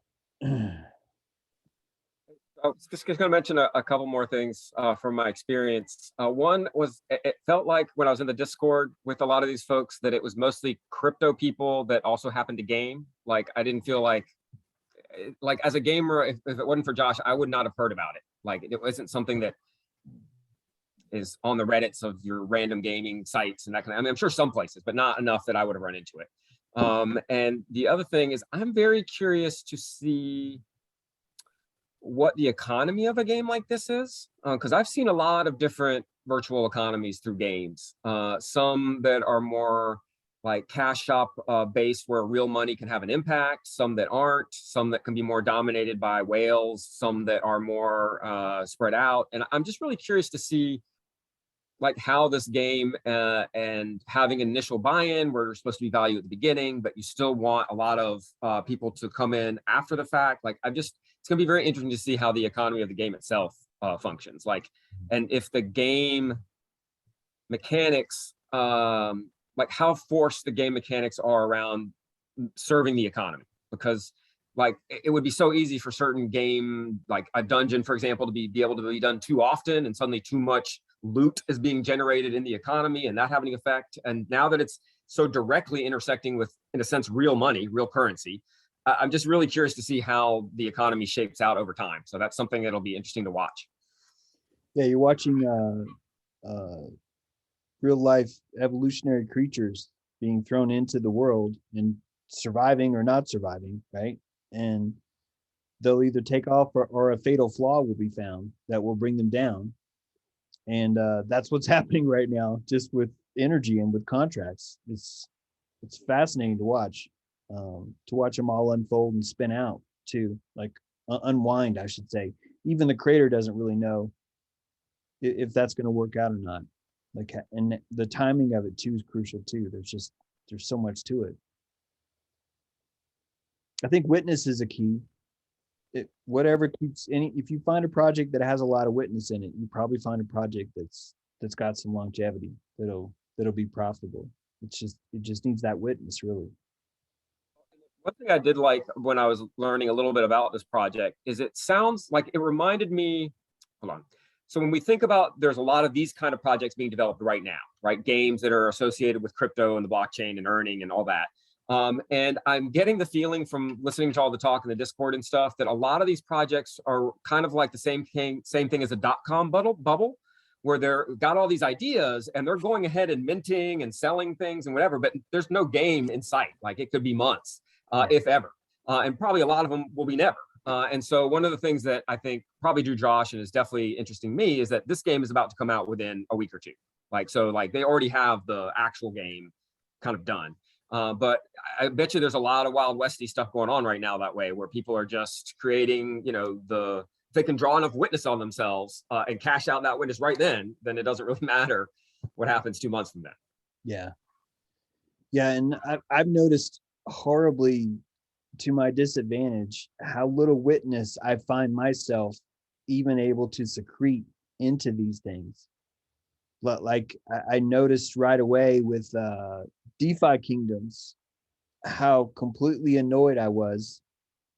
I was just going to mention a couple more things from my experience. One was, it felt like when I was in the Discord with a lot of these folks that it was mostly crypto people that also happened to game. Like, I didn't feel like as a gamer, if it wasn't for Josh, I would not have heard about it. Like, it wasn't something that is on the Reddits of your random gaming sites and that kind of, I mean, I'm sure some places, but not enough that I would have run into it. And the other thing is, I'm very curious to see what the economy of a game like this is, because I've seen a lot of different virtual economies through games. Some that are more like cash shop based, where real money can have an impact, some that aren't, some that can be more dominated by whales, some that are more spread out. And I'm just really curious to see like how this game and having initial buy-in where there's supposed to be value at the beginning, but you still want a lot of people to come in after the fact. Like, it's gonna be very interesting to see how the economy of the game itself functions. Like, and if the game mechanics, like how forced the game mechanics are around serving the economy. Because like, it would be so easy for certain game, like a dungeon, for example, to be able to be done too often, and suddenly too much loot is being generated in the economy and not having an effect. And now that it's so directly intersecting with, in a sense, real money, real currency, I'm just really curious to see how the economy shapes out over time. So that's something that'll be interesting to watch. Yeah, you're watching real life evolutionary creatures being thrown into the world and surviving or not surviving, right? And they'll either take off or a fatal flaw will be found that will bring them down. And that's what's happening right now, just with energy and with contracts. It's fascinating to watch them all unfold and spin out too, like unwind, I should say. Even the creator doesn't really know if that's going to work out or not. Like, and the timing of it too is crucial too. There's so much to it. I think witness is a key. Whatever keeps if you find a project that has a lot of witness in it, you probably find a project that's got some longevity, that'll be profitable. It just needs that witness, really. One thing I did like when I was learning a little bit about this project is it sounds like it reminded me, hold on. So when we think about, there's a lot of these kind of projects being developed right now, right? Games that are associated with crypto and the blockchain and earning and all that. And I'm getting the feeling from listening to all the talk in the Discord and stuff that a lot of these projects are kind of like the same thing as a .com bubble, where they're got all these ideas and they're going ahead and minting and selling things and whatever, but there's no game in sight. Like, it could be months, if ever. and probably a lot of them will be never. And so one of the things that I think probably drew Josh and is definitely interesting me is that this game is about to come out within a week or two. Like they already have the actual game kind of done. But I bet you there's a lot of Wild Westy stuff going on right now that way, where people are just creating, if they can draw enough witness on themselves and cash out that witness right then it doesn't really matter what happens 2 months from then. Yeah. Yeah. And I've noticed horribly to my disadvantage how little witness I find myself even able to secrete into these things. Like I noticed right away with DeFi Kingdoms how completely annoyed I was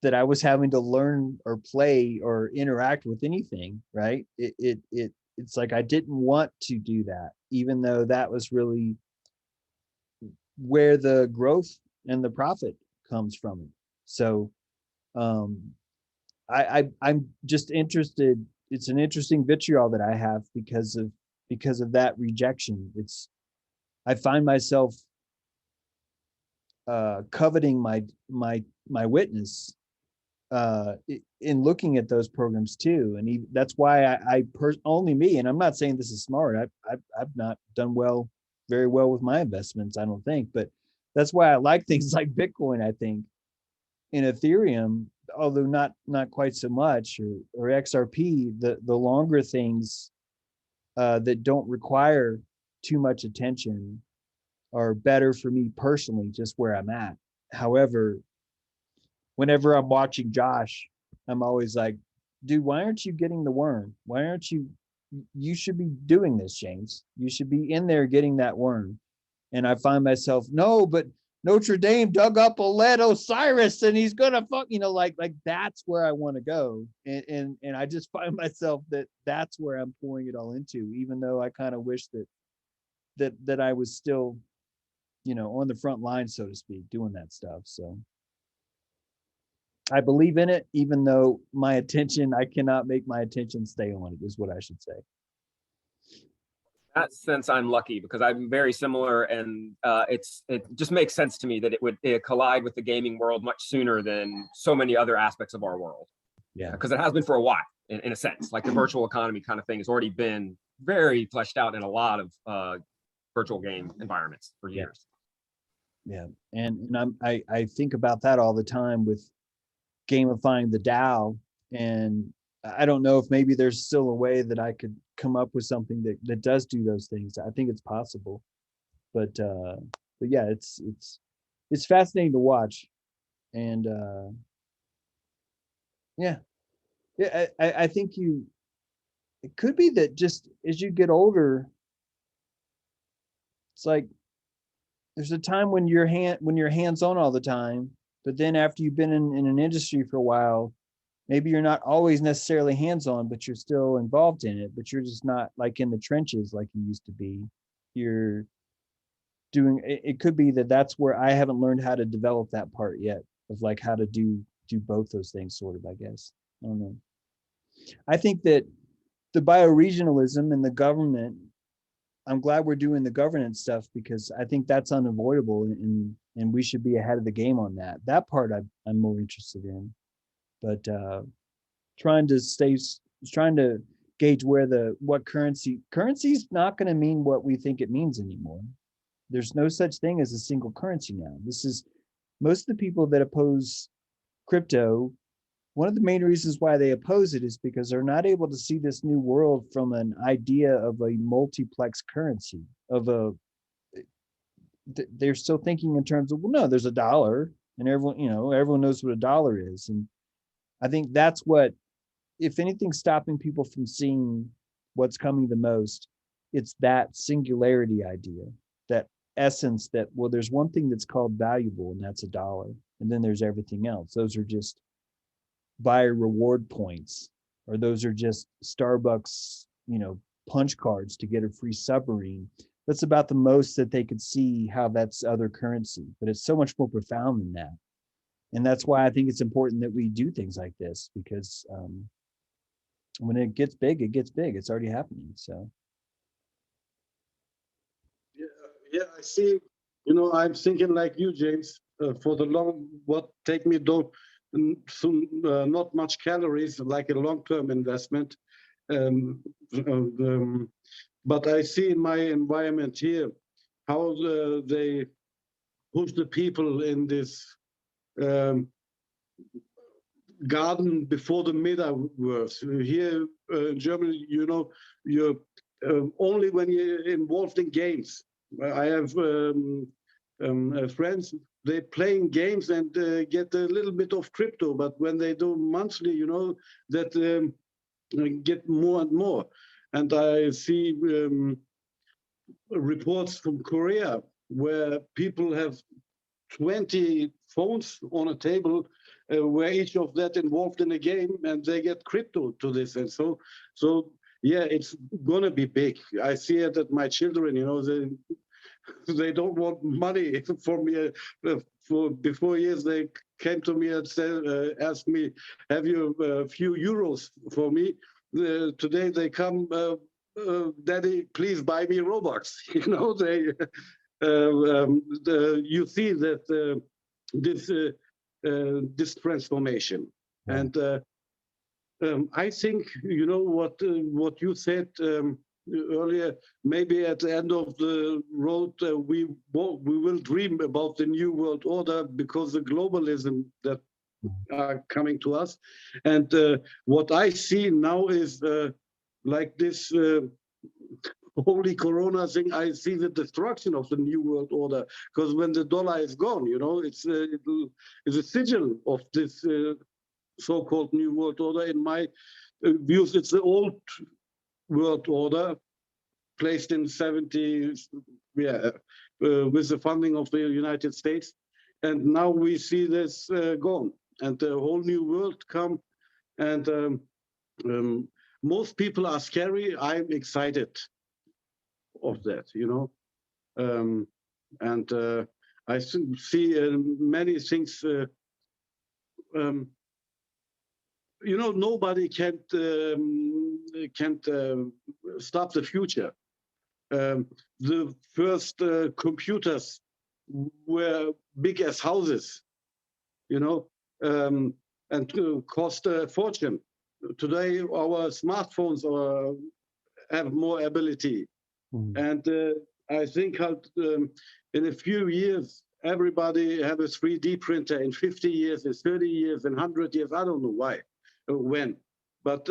that I was having to learn or play or interact with anything, right? It's like I didn't want to do that, even though that was really where the growth and the profit comes from it. So I'm just interested. It's an interesting vitriol that I have because of that rejection. I find myself coveting my witness in looking at those programs too, and that's why only me. And I'm not saying this is smart. I've not done very well with my investments, I don't think, but that's why I like things like Bitcoin. I think in Ethereum, although not quite so much, or XRP, the longer things that don't require too much attention are better for me personally, just where I'm at. However, whenever I'm watching Josh, I'm always like, dude, why aren't you getting the worm? Why aren't you should be doing this, James. You should be in there getting that worm. And I find myself, no, but Notre Dame dug up a lead Osiris and he's gonna fuck, like that's where I want to go. And I just find myself that's where I'm pouring it all into, even though I kind of wish that I was still, on the front line, so to speak, doing that stuff. So I believe in it, even though I cannot make my attention stay on it, is what I should say. That sense, I'm lucky because I'm very similar, and it just makes sense to me that it would collide with the gaming world much sooner than so many other aspects of our world. Yeah, because it has been for a while, in a sense. Like the virtual economy kind of thing has already been very fleshed out in a lot of virtual game environments for years. Yeah, and I think about that all the time with gamifying the DAO, and I don't know if maybe there's still a way that I could come up with something that does do those things. I think it's possible, but yeah, it's fascinating to watch, and yeah, I think it could be that just as you get older, it's like there's a time when you're hands-on all the time, but then after you've been in an industry for a while, maybe you're not always necessarily hands-on, but you're still involved in it, but you're just not like in the trenches like you used to be. You're doing, it could be that's where I haven't learned how to develop that part yet, of like how to do both those things, sort of, I guess. I don't know. I think that the bioregionalism and the government, I'm glad we're doing the governance stuff, because I think that's unavoidable, and we should be ahead of the game on that. That part I'm more interested in. But trying to gauge what currency's not going to mean what we think it means anymore. There's no such thing as a single currency now. This is most of the people that oppose crypto. One of the main reasons why they oppose it is because they're not able to see this new world from an idea of a multiplex currency, they're still thinking in terms of, well, no, there's a dollar, and everyone knows what a dollar is. And I think that's what, if anything's stopping people from seeing what's coming the most, it's that singularity idea, that essence that, well, there's one thing that's called valuable, and that's a dollar. And then there's everything else. Those are just buyer reward points, or those are just Starbucks, punch cards to get a free submarine. That's about the most that they could see how that's other currency, but it's so much more profound than that. And that's why I think it's important that we do things like this, because when it gets big, it gets big. It's already happening. So yeah, I see. I'm thinking like you, James. for the long, what take me not much calories, like a long-term investment. But I see in my environment here how they push the people in this garden before the metaverse. Here in Germany, you know, you're only when you're involved in games. I have friends, they playing games and get a little bit of crypto, but when they do monthly, you know, that get more and more. And I see reports from Korea where people have 20 phones on a table where each of that involved in a game, and they get crypto to this. And so yeah, it's gonna be big. I see it at my children, you know, they don't want money from me. For before years, they came to me and said, asked me, have you a few euros for me? Today they come, Daddy, please buy me Robux. You know, you see that this transformation. And I think, you know, what you said earlier, maybe at the end of the road, we will dream about the new world order because the globalism that are coming to us. And what I see now is like this holy corona thing. I see the destruction of the new world order, because when the dollar is gone, you know, it's a sigil of this so-called new world order. In my views, it's the old world order placed in 70s, with the funding of the United States. And now we see this gone, and the whole new world come. And most people are scary. I'm excited of that, you know. And I see many things. You know, nobody can't stop the future. The first computers were big as houses, you know, and cost a fortune. Today, our smartphones have more ability. And I think in a few years, everybody have a 3D printer. In 50 years, in 30 years, in 100 years, I don't know why, when. But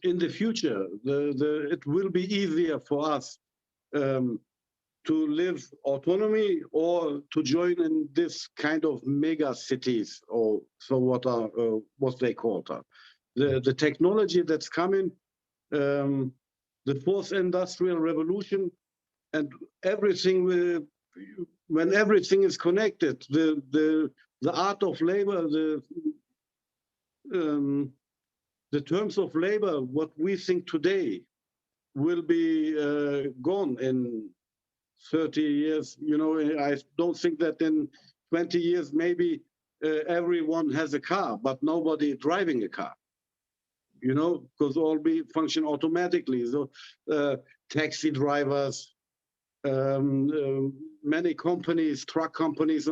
in the future, it will be easier for us to live autonomy or to join in this kind of mega cities, or so what they call it. The technology that's coming, the fourth industrial revolution, and everything when everything is connected, the art of labor, the terms of labor, what we think today will be gone in 30 years. You know, I don't think that in 20 years, maybe everyone has a car, but nobody driving a car. You know, because all be function automatically. So taxi drivers, many companies, truck companies,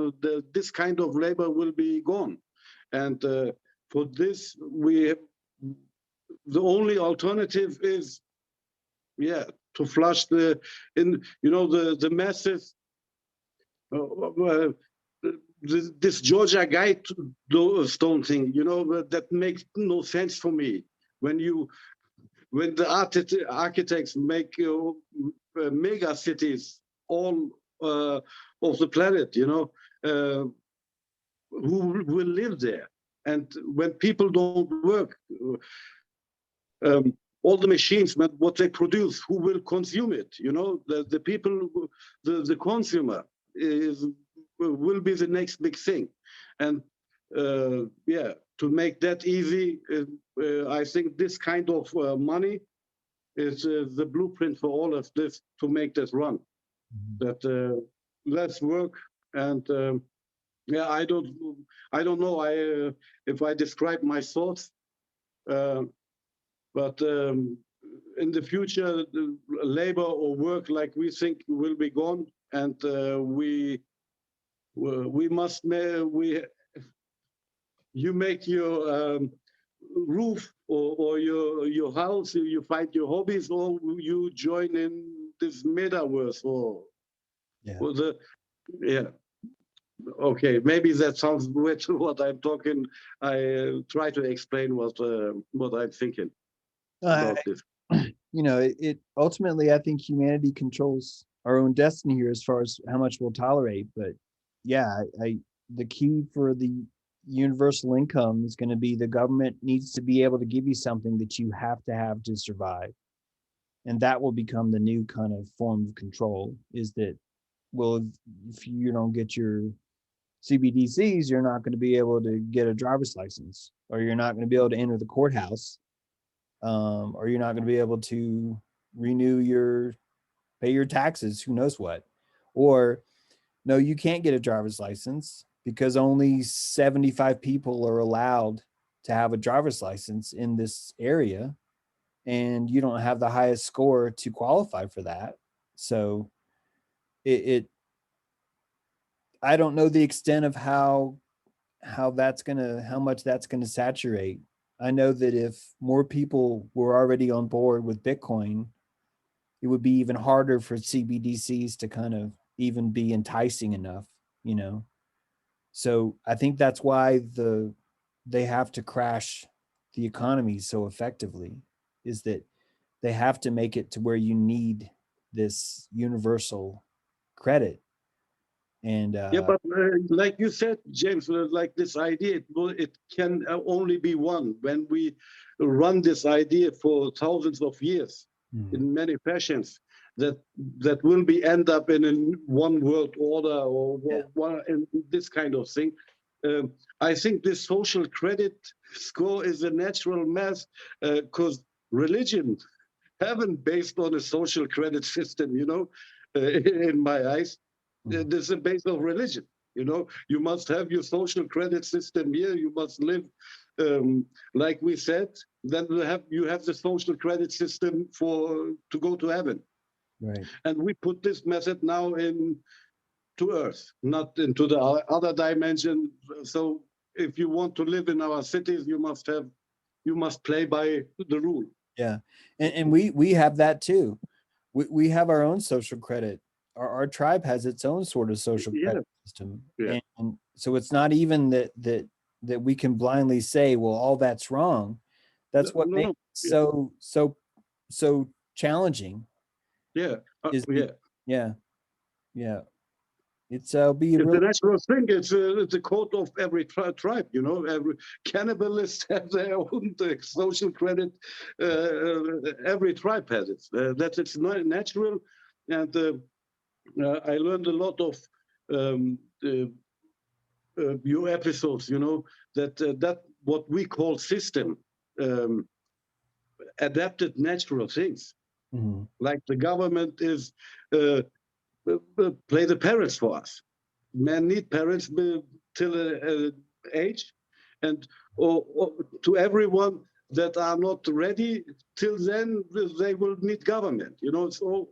this kind of labor will be gone. And for this, the only alternative is, to flush the masses. This Georgia Guidestone thing, you know, that makes no sense for me. When the architects make mega cities all of the planet, you know, who will live there? And when people don't work, all the machines, what they produce, who will consume it? You know, the people, the consumer will be the next big thing. And to make that easy, I think this kind of money is the blueprint for all of this to make this run. That let's work. And I don't know if I describe my thoughts, but in the future, labor or work like we think will be gone, and we we must you make your roof or your house, you find your hobbies, or you join in this metaverse or the yeah. Okay, maybe that sounds weird to what I'm talking. I try to explain what I'm thinking about this. You know, it ultimately, I think humanity controls our own destiny here as far as how much we'll tolerate. But yeah, the key for the universal income is going to be the government needs to be able to give you something that you have to survive. And that will become the new kind of form of control, is that, well, if you don't get your CBDCs, you're not going to be able to get a driver's license, or you're not going to be able to enter the courthouse, or you're not going to be able to pay your taxes, who knows what. Or no, you can't get a driver's license because only 75 people are allowed to have a driver's license in this area, and you don't have the highest score to qualify for that. So I don't know the extent of how much that's gonna saturate. I know that if more people were already on board with Bitcoin, it would be even harder for CBDCs to kind of even be enticing enough, you know. So I think that's why they have to crash the economy so effectively, is that they have to make it to where you need this universal credit. And Yeah, but like you said, James, like this idea, it can only be one when we run this idea for thousands of years in many fashions. That will be end up in a one world order or one in this kind of thing. I think this social credit score is a natural mass because religion haven't based on a social credit system, you know, in my eyes. This is a base of religion. You know, you must have your social credit system here. You must live, like we said. Then you have the social credit system to go to heaven. right. And we put this method now to Earth, not into the other dimension. So if you want to live in our cities, you must play by the rule. Yeah, and we have that too. We have our own social credit. Our tribe has its own sort of social credit system, and so it's not even that we can blindly say, well, all that's wrong. That's what makes it so challenging. Yeah, yeah. It's It's a natural thing. It's a code of every tribe. You know, every cannibalists have their own social credit. Every tribe has it. That's it's not natural, and I learned a lot of your episodes. You know that what we call system adapted natural things. Like the government is play the parents for us. Men need parents till an age, and or to everyone that are not ready till then, they will need government. You know, so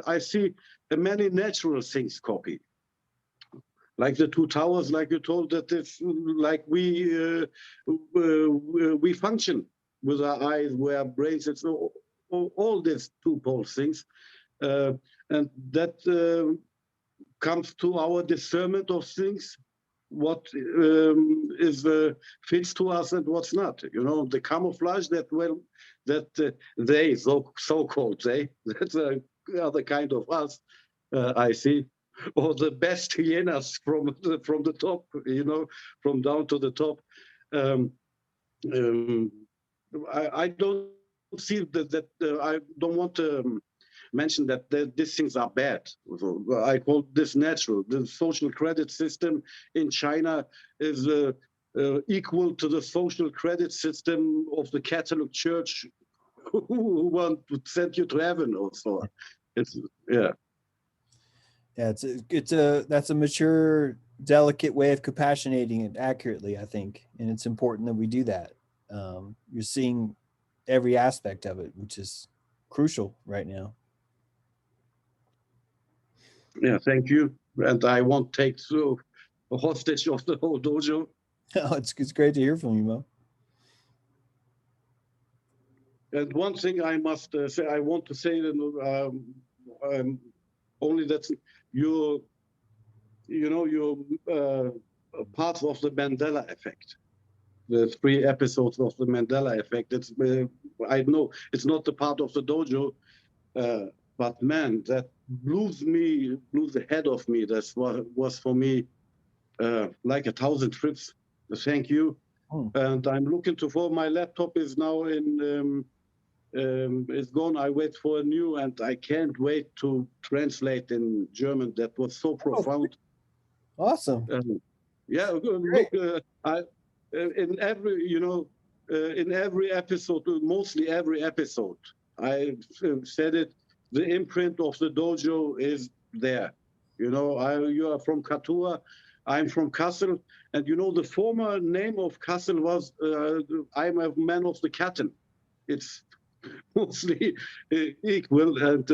I see many natural things copied, like the two towers, like you told, that it's like we function with our eyes, with our brains. It's all these two pole things, and that comes to our discernment of things, what is fits to us and what's not. You know, the camouflage that they so-called they, that's a other kind of us. I see, or the best hyenas from the top. You know, from down to the top. I don't see that I don't want to mention that these things are bad. I call this natural. The social credit system in China is equal to the social credit system of the Catholic Church, who want to send you to heaven or so on. That's a mature, delicate way of compassionating it accurately, I think, and it's important that we do that. You're seeing every aspect of it, which is crucial right now. Yeah, thank you. and I won't take a hostage of the whole dojo. Oh, it's great to hear from you, Mo. And one thing I must say, I want to say only that you're part of the Mandela effect. The 3 episodes of the Mandela effect. It's I know it's not the part of the dojo, but man, that blew the head off me. That's what was for me like 1,000 trips. Thank you. Oh. And I'm looking for my laptop is now in. It's gone. I wait for a new, and I can't wait to translate in German. That was so profound. Awesome. Yeah, look, in every episode, mostly every episode, I said it. The imprint of the dojo is there. You are from Katua, I'm from Kassel, and the former name of Kassel was I'm a man of the Katten. It's mostly equal, and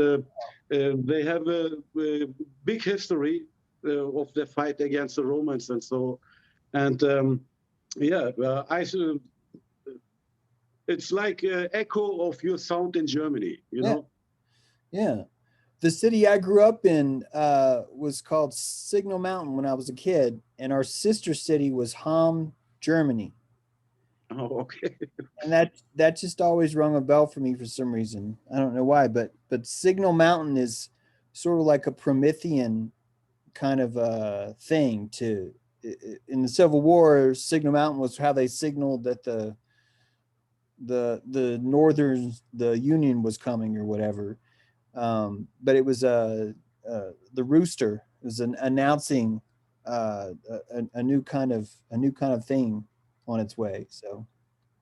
they have a big history of the fight against the Romans and so. And it's like echo of your sound in Germany, you know? Yeah. The city I grew up in was called Signal Mountain when I was a kid, and our sister city was Hamm, Germany. Oh, okay. And that just always rung a bell for me for some reason. I don't know why, but Signal Mountain is sort of like a Promethean kind of thing in the Civil War. Signal Mountain was how they signaled that the Union was coming or whatever. But it was the rooster. It was announcing a new kind of thing on its way. So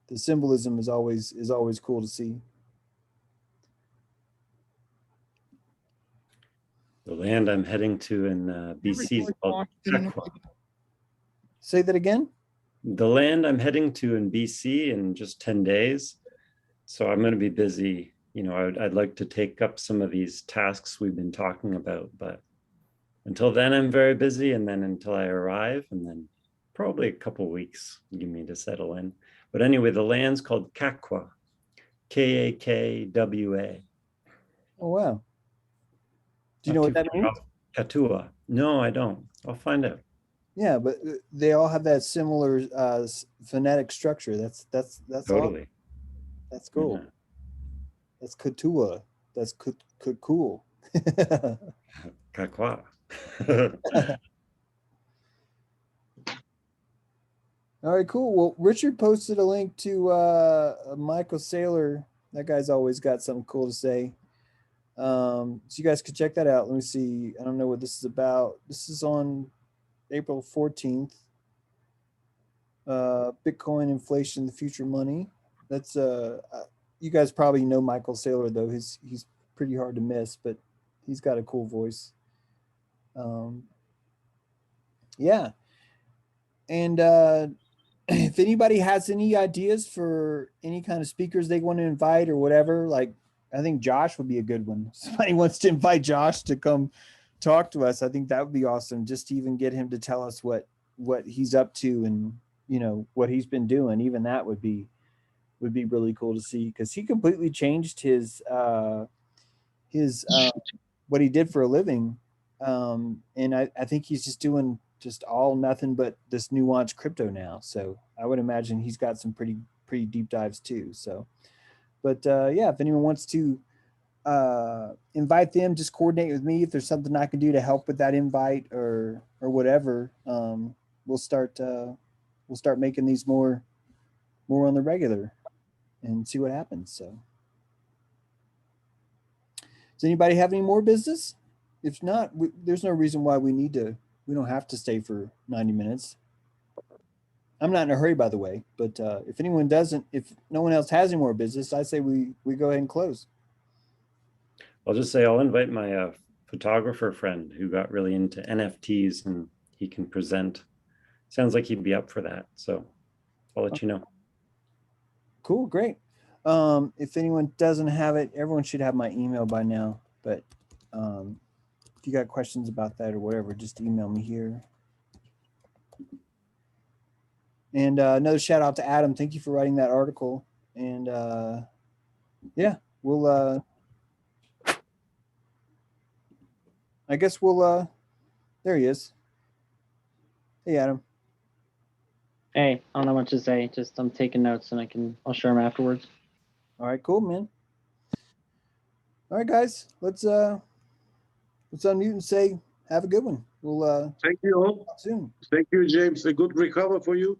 the symbolism is always cool to see. The land I'm heading to in BC is called Kakwa. Say that again? The land I'm heading to in BC in just 10 days. So I'm going to be busy. I'd like to take up some of these tasks we've been talking about, but until then I'm very busy, and then until I arrive, and then probably a couple weeks give me to settle in. But anyway, the land's called Kakwa, Kakwa. Oh, wow. Do you know what that means? Katua. No, I don't. I'll find out. Yeah, but they all have that similar phonetic structure. That's Totally. That's cool. Yeah. That's Katua. That's cool. Kakwa. All right, cool. Well, Richard posted a link to Michael Saylor. That guy's always got something cool to say. So you guys could check that out. Let me see. I don't know what this is about. This is on April 14th. Bitcoin, inflation, the future money. That's you guys probably know Michael Saylor, though. He's pretty hard to miss, but he's got a cool voice. Yeah. And if anybody has any ideas for any kind of speakers they want to invite or whatever, like I think Josh would be a good one. If somebody wants to invite Josh to come talk to us, I think that would be awesome, just to even get him to tell us what he's up to and what he's been doing. Even that would be really cool to see, because he completely changed his what he did for a living, and I think he's just doing just all nothing but this nuanced crypto now. So I would imagine he's got some pretty deep dives too. So, but yeah, if anyone wants to invite them, just coordinate with me if there's something I can do to help with that invite or whatever. We'll start making these more on the regular and see what happens. So does anybody have any more business? If not, there's no reason why we don't have to stay for 90 minutes. I'm not in a hurry, by the way, but if no one else has any more business, I say we go ahead and close. I'll just say I'll invite my photographer friend who got really into NFTs, and he can present. Sounds like he'd be up for that. So I'll let you know. Cool. Great. If anyone doesn't have it, everyone should have my email by now, but if you got questions about that or whatever, just email me here. And another shout out to Adam. Thank you for writing that article. And yeah, we'll I guess we'll there he is. Hey Adam. Hey, I don't know what to say. Just I'm taking notes and I'll share them afterwards. All right, cool, man. All right, guys, let's unmute and say have a good one. We'll Thank you all. talk soon. Thank you, James. A good recover for you.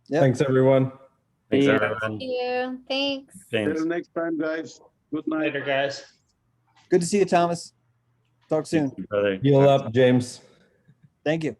Yep. Thanks, everyone. Thanks, Yeah. everyone. Thank you. Thanks. James. Till next time, guys. Good night. Later, guys. Good to see you, Thomas. Talk soon. Brother. Heal up, James. Thank you.